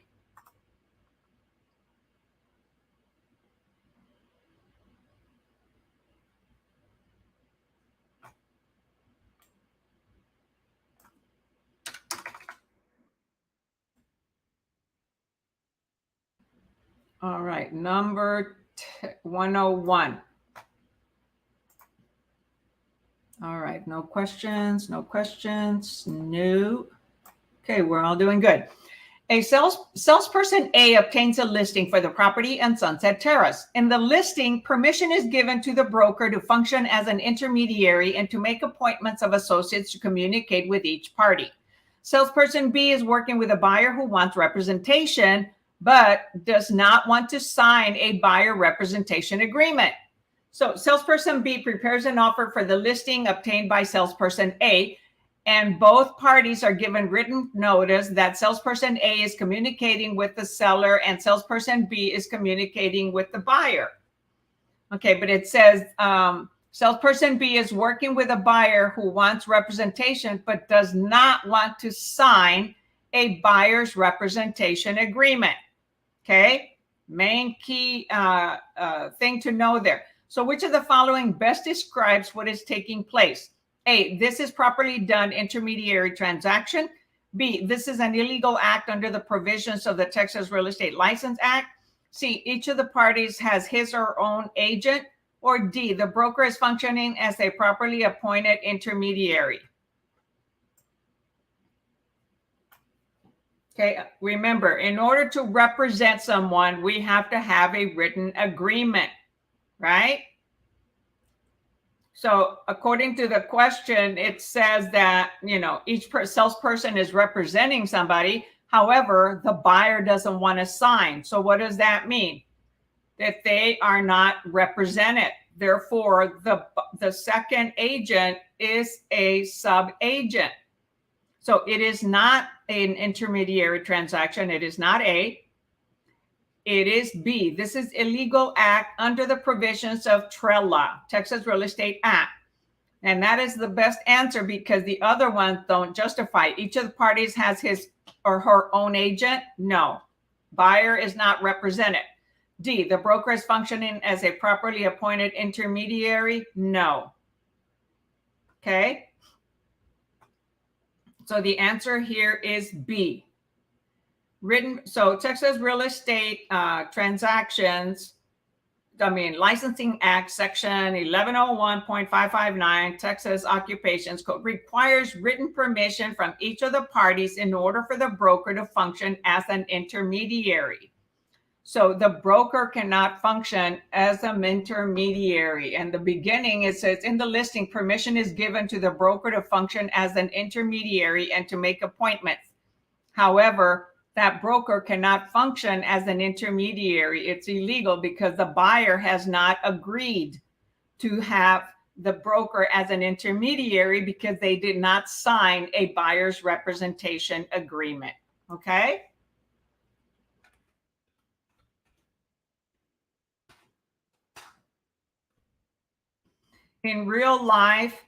All right, number 101. All right, no questions, no questions, no. Okay, we're all doing good. A salesperson A obtains a listing for the property on Sunset Terrace. In the listing, permission is given to the broker to function as an intermediary and to make appointments of associates to communicate with each party. Salesperson B is working with a buyer who wants representation, but does not want to sign a buyer representation agreement. So salesperson B prepares an offer for the listing obtained by salesperson A, and both parties are given written notice that salesperson A is communicating with the seller and salesperson B is communicating with the buyer. Okay, but it says salesperson B is working with a buyer who wants representation but does not want to sign a buyer's representation agreement. Okay, main key thing to know there. So which of the following best describes what is taking place? A, this is properly done intermediary transaction. B, this is an illegal act under the provisions of the Texas Real Estate License Act. C, each of the parties has his or her own agent. Or D, the broker is functioning as a properly appointed intermediary. Okay, remember, in order to represent someone, we have to have a written agreement, right? So according to the question, it says that, you know, each salesperson is representing somebody. However, the buyer doesn't want to sign. So what does that mean? That they are not represented. Therefore, the second agent is a sub-agent. So it is not an intermediary transaction. It is not A. It is B. This is illegal act under the provisions of TRELA, Texas Real Estate Act. And that is the best answer because the other ones don't justify. Each of the parties has his or her own agent. No. Buyer is not represented. D, the broker is functioning as a properly appointed intermediary. No. Okay. So the answer here is B. So Texas Real Estate Transactions, Licensing Act, Section 1101.559, Texas Occupations Code requires written permission from each of the parties in order for the broker to function as an intermediary. So the broker cannot function as an intermediary. And the beginning, it says in the listing, permission is given to the broker to function as an intermediary and to make appointments. However, that broker cannot function as an intermediary. It's illegal because the buyer has not agreed to have the broker as an intermediary because they did not sign a buyer's representation agreement. Okay? In real life,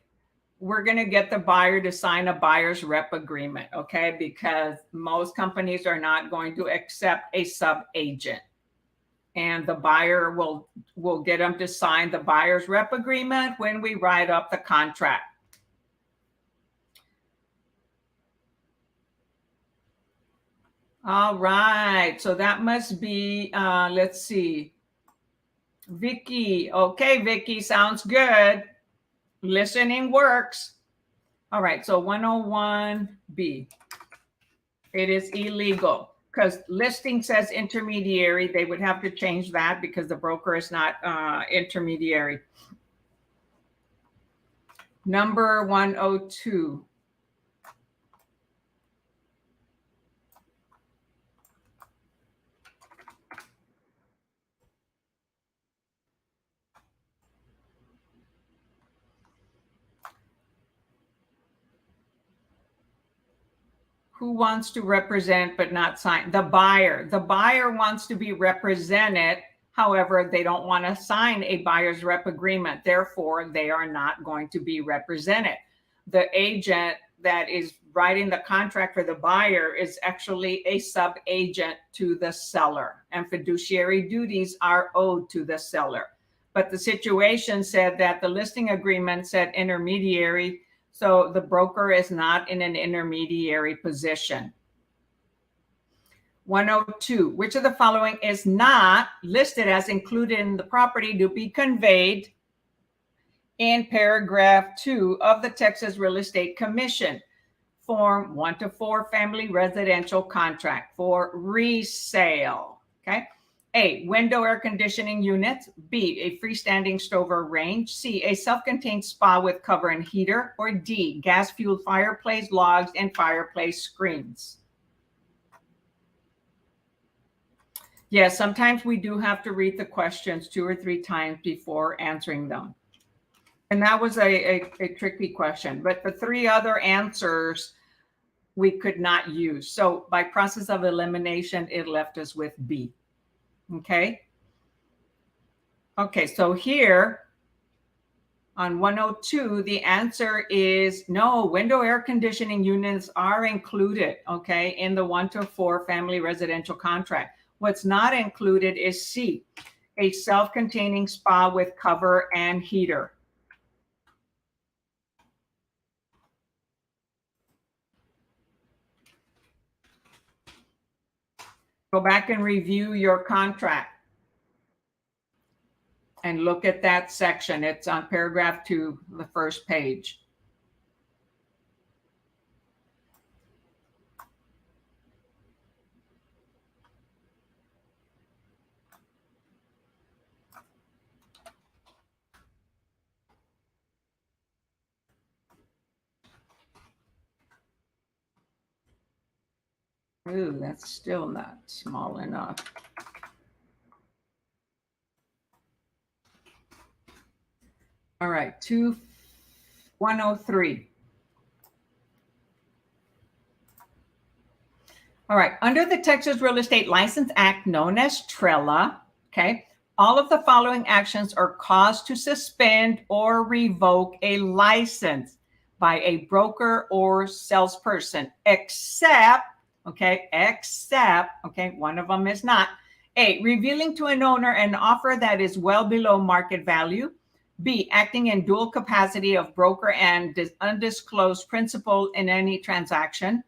we're going to get the buyer to sign a buyer's rep agreement, okay? Because most companies are not going to accept a sub-agent. And the buyer will get them to sign the buyer's rep agreement when we write up the contract. All right, so that must be, let's see. Vicky, okay, Vicky, sounds good. Listening works. All right, so 101B. It is illegal because listing says intermediary. They would have to change that because the broker is not intermediary. Number 102. Who wants to represent but not sign? The buyer. The buyer wants to be represented. However, they don't want to sign a buyer's rep agreement. Therefore, they are not going to be represented. The agent that is writing the contract for the buyer is actually a sub-agent to the seller, and fiduciary duties are owed to the seller. But the situation said that the listing agreement said intermediary, so the broker is not in an intermediary position. 102, which of the following is not listed as included in the property to be conveyed in paragraph 2 of the Texas Real Estate Commission? form 1 to 4 family residential contract for resale. Okay. A, window air conditioning units. B, a freestanding stove or range. C, a self-contained spa with cover and heater. Or D, gas-fueled fireplace, logs, and fireplace screens. Yes, sometimes we do have to read the questions 2 or 3 times before answering them. And that was a tricky question. But the 3 other answers we could not use. So by process of elimination, it left us with B. Okay. Okay, so here on 102, the answer is no, window air conditioning units are included, okay, in the 1 to 4 family residential contract. What's not included is C, a self-containing spa with cover and heater. Go back and review your contract and look at that section. It's on paragraph 2, the first page. Ooh, that's still not small enough. All right, 103. All right, under the Texas Real Estate License Act, known as TRELA, okay, all of the following actions are caused to suspend or revoke a license by a broker or salesperson, except, okay, one of them is not. A, revealing to an owner an offer that is well below market value. B, acting in dual capacity of broker and undisclosed principal in any transaction.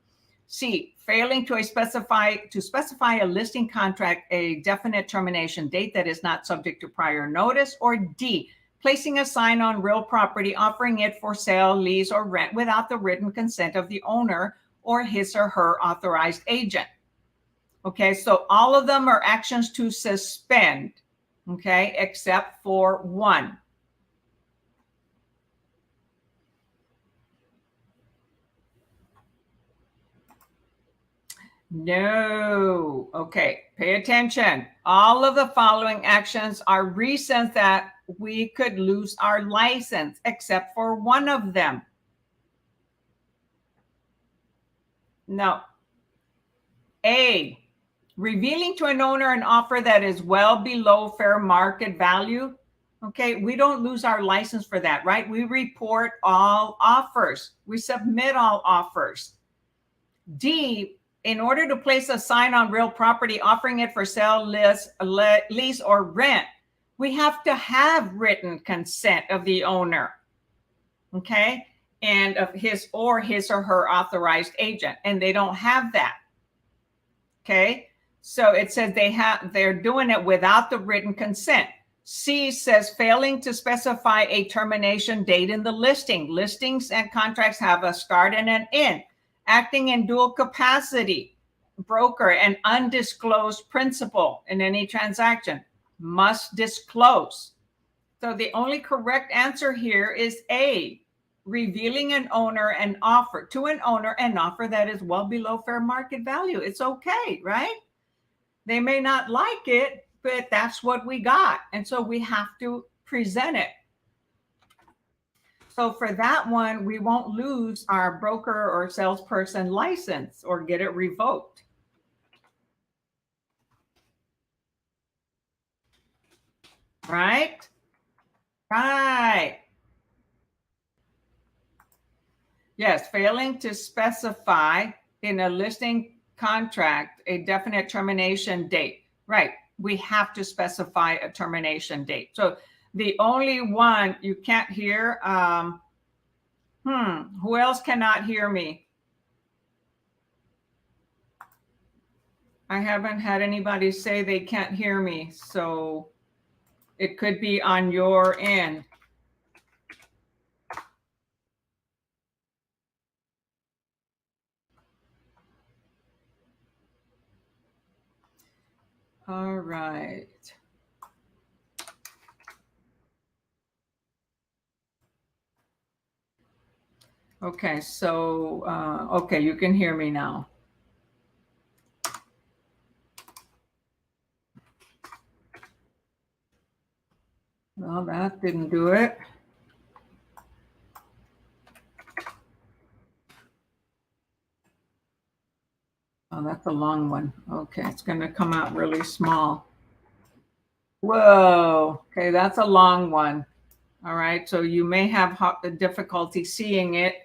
C, failing to specify a listing contract a definite termination date that is not subject to prior notice. Or D, placing a sign on real property offering it for sale, lease, or rent without the written consent of the owner or his or her authorized agent. Okay, so all of them are actions to suspend, okay, except for one. No. Okay, pay attention. All of the following actions are reasons that we could lose our license, except for one of them. No. A, revealing to an owner an offer that is well below fair market value. Okay, we don't lose our license for that, right? We report all offers. We submit all offers. D, in order to place a sign on real property offering it for sale, lease, or rent, we have to have written consent of the owner, okay, and of his or her authorized agent, and they don't have that. Okay, so it says they're doing it without the written consent. C says failing to specify a termination date in the listing. Listings and contracts have a start and an end. Acting in dual capacity, broker and undisclosed principal in any transaction, must disclose. So the only correct answer here is A, revealing an owner an offer that is well below fair market value. It's okay, right? They may not like it, but that's what we got. And so we have to present it. So for that one, we won't lose our broker or salesperson license or get it revoked. Right? Right. Yes, failing to specify in a listing contract a definite termination date. Right. We have to specify a termination date. So the only one you can't hear, who else cannot hear me? I haven't had anybody say they can't hear me, so it could be on your end. All right. Okay, so, okay, you can hear me now. Well, that didn't do it. Oh, that's a long one. Okay, it's going to come out really small. Whoa. Okay, that's a long one. All right, so you may have difficulty seeing it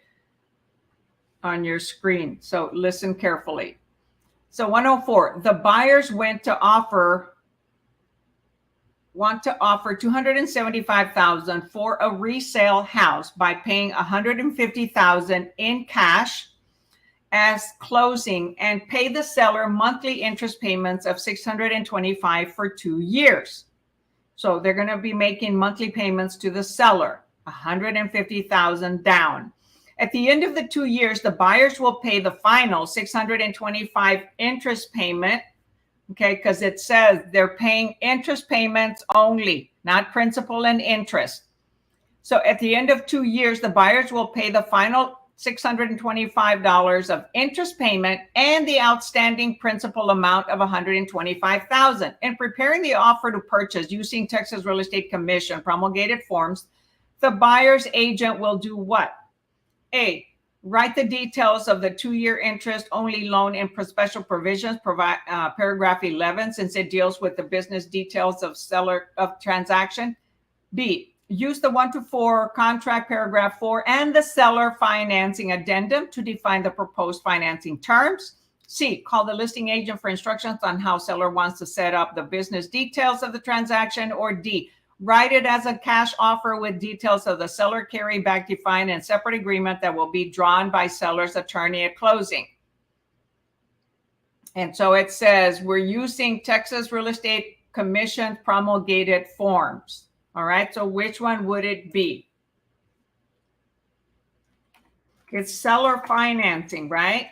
on your screen. So listen carefully. So 104, the buyers want to offer $275,000 for a resale house by paying $150,000 in cash as closing and pay the seller monthly interest payments of $625 for 2 years. So they're going to be making monthly payments to the seller, $150,000 down. At the end of the 2 years, the buyers will pay the final $625 interest payment, okay, because it says they're paying interest payments only, not principal and interest. So at the end of 2 years, the buyers will pay the final $625 of interest payment and the outstanding principal amount of $125,000. In preparing the offer to purchase using Texas Real Estate Commission promulgated forms, the buyer's agent will do what? A, write the details of the 2-year interest only loan in special provisions, paragraph 11, since it deals with the business details of seller of transaction. B, use the 1 to 4 contract paragraph 4 and the seller financing addendum to define the proposed financing terms. C, call the listing agent for instructions on how seller wants to set up the business details of the transaction. Or D, write it as a cash offer with details of the seller carryback defined in separate agreement that will be drawn by seller's attorney at closing. And so it says we're using Texas Real Estate Commission promulgated forms. All right, so which one would it be? It's seller financing, right?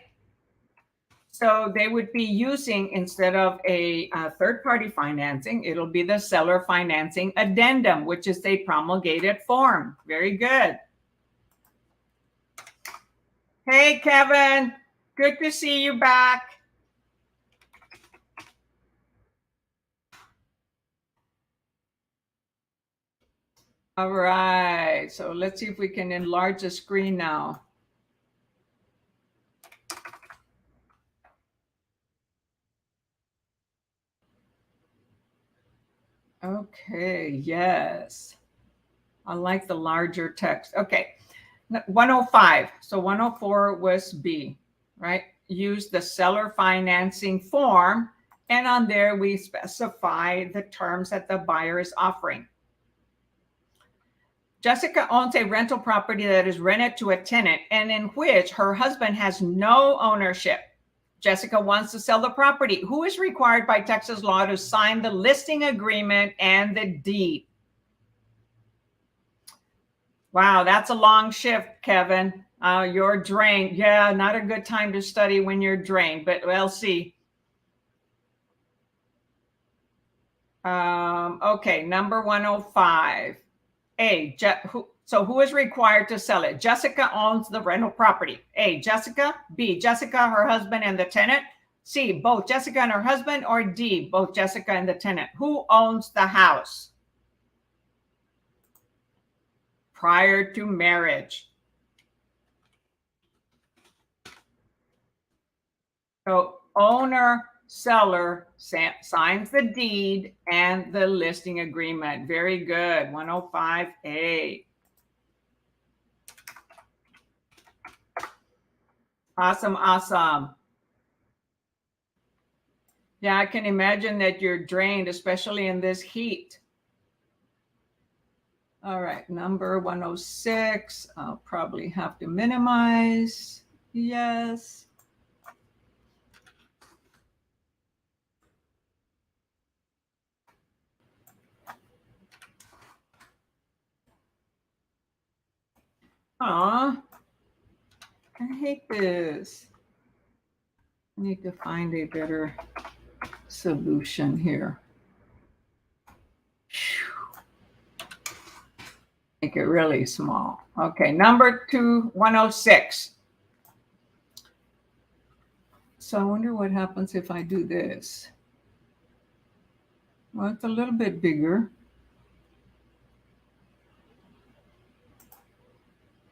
So they would be using, instead of a third-party financing, it'll be the seller financing addendum, which is a promulgated form. Very good. Hey, Kevin, good to see you back. All right, so let's see if we can enlarge the screen now. Okay, yes. I like the larger text. Okay, 105. So 104 was B, right? Use the seller financing form, and on there we specify the terms that the buyer is offering. Jessica owns a rental property that is rented to a tenant and in which her husband has no ownership. Jessica wants to sell the property. Who is required by Texas law to sign the listing agreement and the deed? Wow, that's a long shift, Kevin. You're drained. Yeah, not a good time to study when you're drained, but we'll see. Okay, number 105. A, so who is required to sell it? Jessica owns the rental property. A, Jessica. B, Jessica, her husband, and the tenant. C, both Jessica and her husband. Or D, both Jessica and the tenant. Who owns the house prior to marriage? So owner, seller signs the deed and the listing agreement. Very good. 105A. Awesome, awesome. Yeah, I can imagine that you're drained, especially in this heat. All right, number 106. I'll probably have to minimize. Yes. Aw, I hate this. I need to find a better solution here. Make it really small. Okay, number 106. So I wonder what happens if I do this. Well, it's a little bit bigger.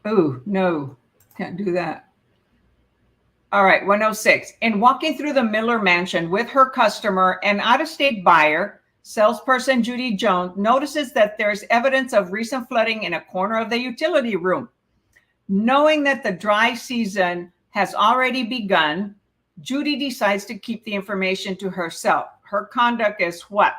Oh, no, can't do that. All right, 106. In walking through the Miller mansion with her customer, an out-of-state buyer, salesperson Judy Jones, notices that there's evidence of recent flooding in a corner of the utility room. Knowing that the dry season has already begun, Judy decides to keep the information to herself. Her conduct is what?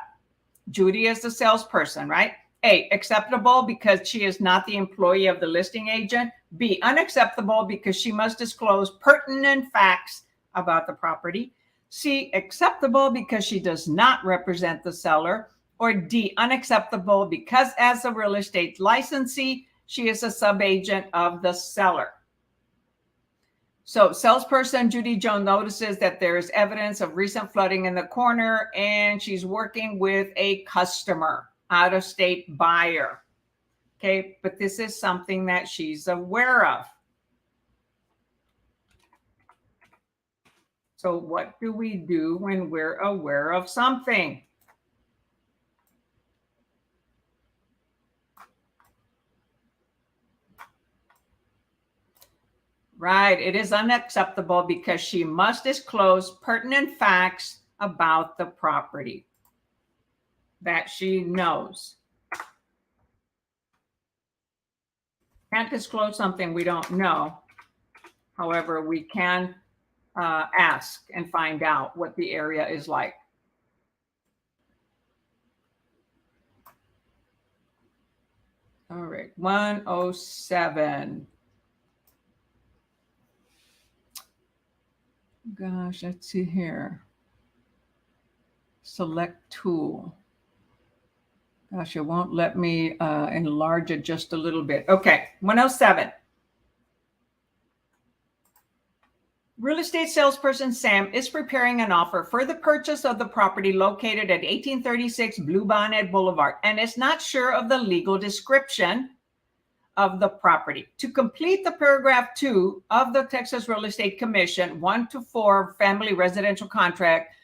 Judy is the salesperson, right? A, acceptable because she is not the employee of the listing agent. B, unacceptable because she must disclose pertinent facts about the property. C, acceptable because she does not represent the seller. Or D, unacceptable because as a real estate licensee, she is a subagent of the seller. So salesperson Judy Jones notices that there is evidence of recent flooding in the corner, and she's working with a customer, out-of-state buyer. Okay, but this is something that she's aware of. So what do we do when we're aware of something? Right, it is unacceptable because she must disclose pertinent facts about the property that she knows. Can't disclose something we don't know. However, we can ask and find out what the area is like. All right, 107. Gosh, let's see here. Select tool. Gosh, it won't let me enlarge it just a little bit. Okay, 107. Real estate salesperson Sam is preparing an offer for the purchase of the property located at 1836 Bluebonnet Boulevard and is not sure of the legal description of the property. To complete the paragraph 2 of the Texas Real Estate Commission 1-4 family residential contract,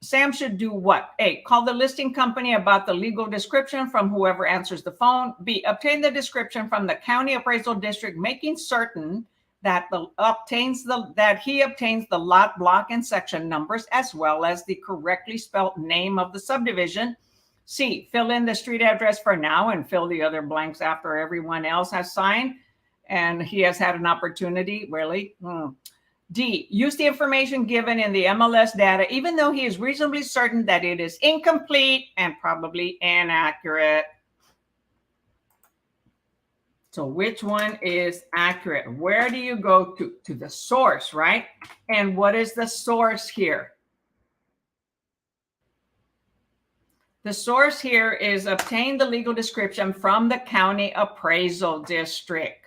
Sam should do what? A, call the listing company about the legal description from whoever answers the phone. B, obtain the description from the county appraisal district, making certain that he obtains the lot, block, and section numbers as well as the correctly spelled name of the subdivision. C, fill in the street address for now and fill the other blanks after everyone else has signed and he has had an opportunity. Really? D, use the information given in the MLS data, even though he is reasonably certain that it is incomplete and probably inaccurate. So which one is accurate? Where do you go to? To the source, right? And what is the source here? The source here is obtain the legal description from the county appraisal district.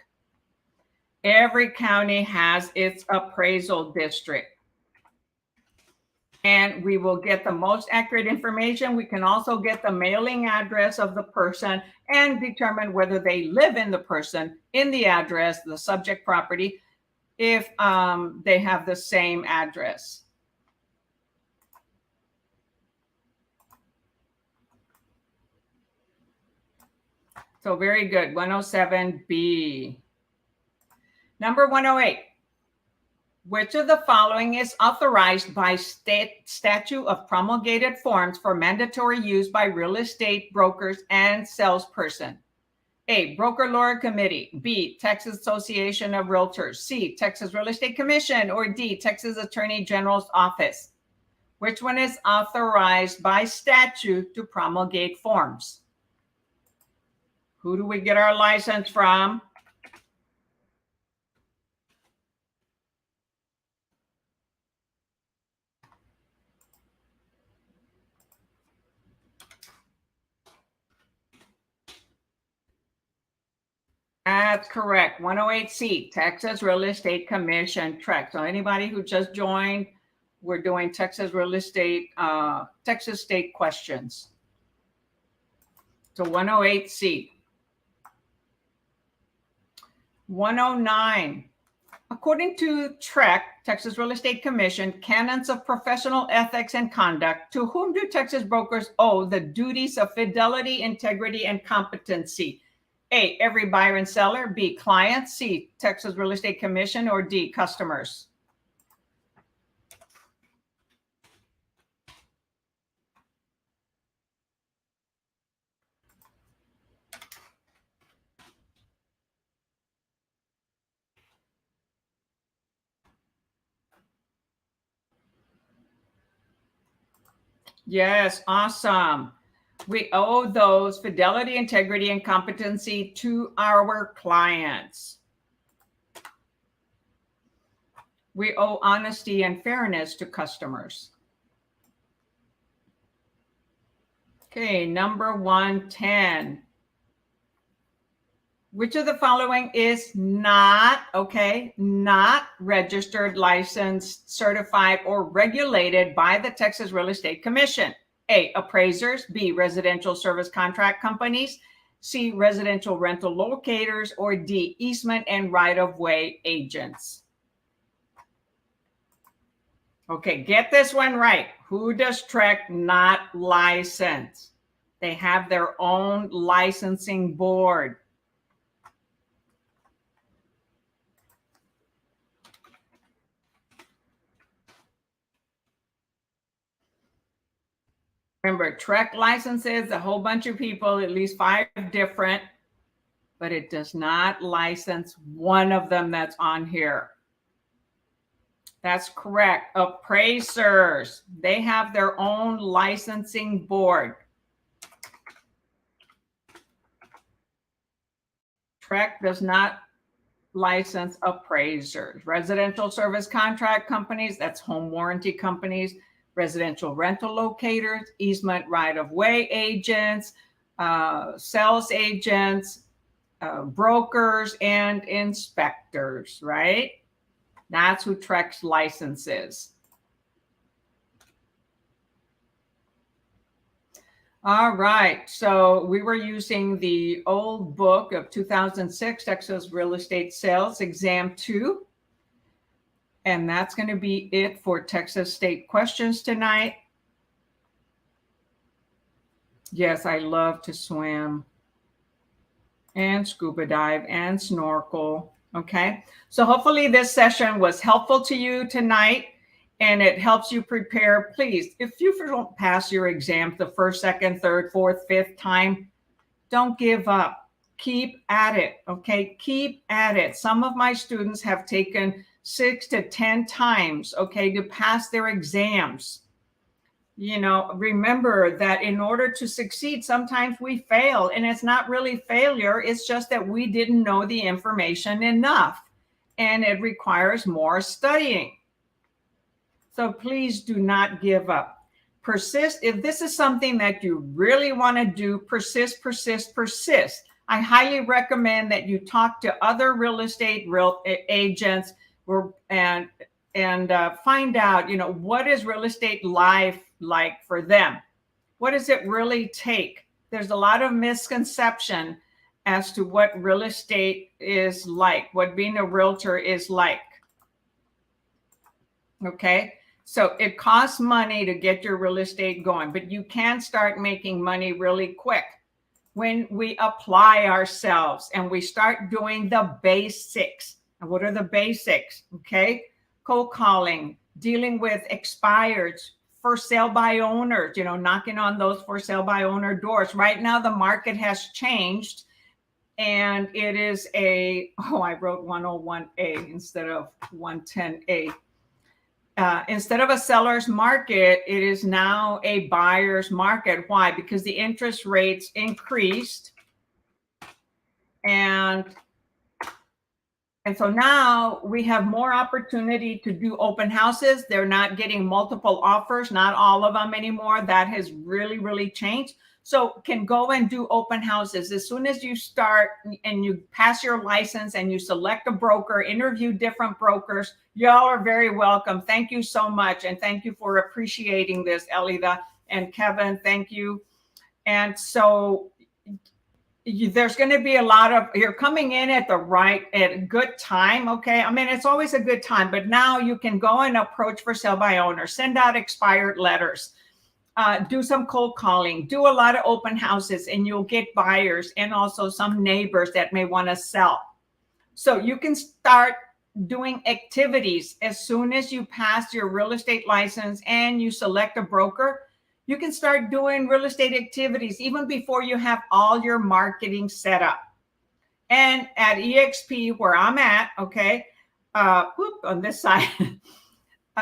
Every county has its appraisal district. And we will get the most accurate information. We can also get the mailing address of the person and determine whether they live in the person in the address, the subject property, if they have the same address. So very good, 107B. Number 108. Which of the following is authorized by statute of promulgated forms for mandatory use by real estate brokers and salesperson? A, Broker Law Committee. B, Texas Association of Realtors. C, Texas Real Estate Commission. Or D, Texas Attorney General's Office. Which one is authorized by statute to promulgate forms? Who do we get our license from? That's correct. 108C, Texas Real Estate Commission track. So anybody who just joined, We're doing Texas real estate, Texas state questions. So 108C. 109. According to TREC, Texas Real Estate Commission, canons of professional ethics and conduct, to whom do Texas brokers owe the duties of fidelity, integrity, and competency? A, every buyer and seller. B, clients. C, Texas Real Estate Commission. Or D, customers. Yes, awesome. We owe those fidelity, integrity, and competency to our clients. We owe honesty and fairness to customers. Okay, number 110. Which of the following is not, not registered, licensed, certified, or regulated by the Texas Real Estate Commission? A, appraisers. B, residential service contract companies. C, residential rental locators. Or D, easement and right-of-way agents. Okay, get this one right. Who does TREC not license? They have their own licensing board. Remember, TREC licenses a whole bunch of people, at least 5 different, but it does not license one of them that's on here. That's correct. Appraisers, they have their own licensing board. TREC does not license appraisers. Residential service contract companies, that's home warranty companies. Residential rental locators, easement right-of-way agents, sales agents, brokers, and inspectors, right? That's who TREC's licenses. All right, so we were using the old book of 2006, Texas Real Estate Sales, Exam 2. And that's going to be it for Texas State questions tonight. Yes, I love to swim and scuba dive and snorkel. Okay, so hopefully this session was helpful to you tonight and it helps you prepare. Please, if you don't pass your exam the first, second, third, fourth, fifth time, don't give up. Keep at it. Okay, keep at it. Some of my students have taken 6 to 10 times, okay, to pass their exams. You know, remember that in order to succeed, sometimes we fail, and it's not really failure. It's just that we didn't know the information enough, and it requires more studying. So please do not give up. Persist. If this is something that you really want to do, persist, persist, persist. I highly recommend that you talk to other real estate agents and find out, you know, what is real estate life like for them? What does it really take? There's a lot of misconception as to what real estate is like, what being a realtor is like. Okay, so it costs money to get your real estate going, but you can start making money really quick when we apply ourselves and we start doing the basics. And what are the basics? Okay, cold calling, dealing with expireds, for sale by owners, you know, knocking on those for sale by owner doors. Right now, the market has changed and it is a, I wrote 101A instead of 110A. Instead of a seller's market, it is now a buyer's market. Why? Because the interest rates increased. And so now we have more opportunity to do open houses. They're not getting multiple offers, not all of them anymore. That has really, really changed. So can go and do open houses. As soon as you start and you pass your license and you select a broker, interview different brokers, y'all are very welcome. Thank you so much. And thank you for appreciating this, Elida and Kevin. Thank you. And so there's going to be a lot of, you're coming in at a good time. Okay. I mean, it's always a good time, but now you can go and approach for sale by owner, send out expired letters, do some cold calling, do a lot of open houses, and you'll get buyers and also some neighbors that may want to sell. So you can start doing activities as soon as you pass your real estate license and you select a broker. You can start doing real estate activities even before you have all your marketing set up. And at EXP, where I'm at, okay, on this side,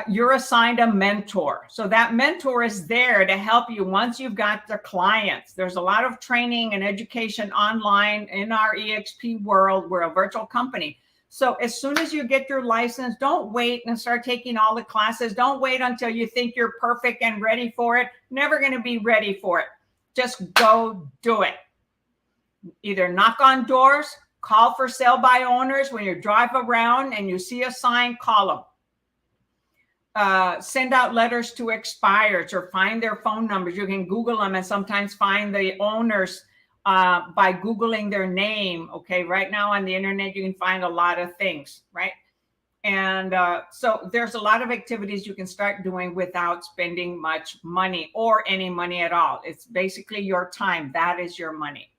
you're assigned a mentor. So that mentor is there to help you once you've got the clients. There's a lot of training and education online in our EXP world. We're a virtual company. So as soon as you get your license, don't wait and start taking all the classes. Don't wait until you think you're perfect and ready for it. Never going to be ready for it. Just go do it. Either knock on doors, call for sale by owners. When you drive around and you see a sign, call them. Send out letters to expireds or find their phone numbers. You can Google them and sometimes find the owners by Googling their name. Okay, right now on the internet, you can find a lot of things, right? And so there's a lot of activities you can start doing without spending much money or any money at all. It's basically your time. That is your money.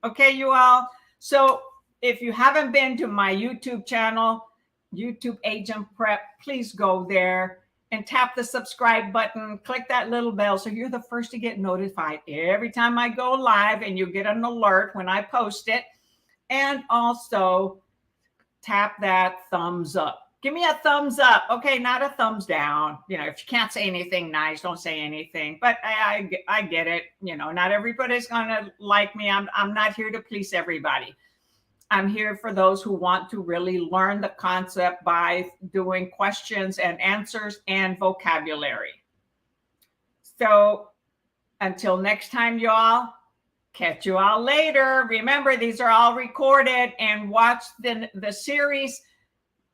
Okay, you all. So if you haven't been to my YouTube channel, YouTube Agent Prep, please go there and tap the subscribe button, click that little bell so you're the first to get notified every time I go live, and you get an alert when I post it. And also tap that thumbs up. Give me a thumbs up. Okay, not a thumbs down. You know, if you can't say anything nice, don't say anything. But I get it. You know, not everybody's gonna like me. I'm not here to please everybody. I'm here for those who want to really learn the concept by doing questions and answers and vocabulary. So until next time, y'all, catch you all later. Remember, these are all recorded, and watch the series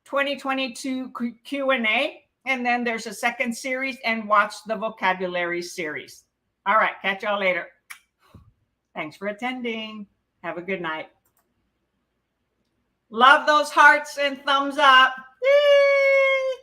2022 Q&A. And then there's a second series, and watch the vocabulary series. All right, catch y'all later. Thanks for attending. Have a good night. Love those hearts and thumbs up. Yay!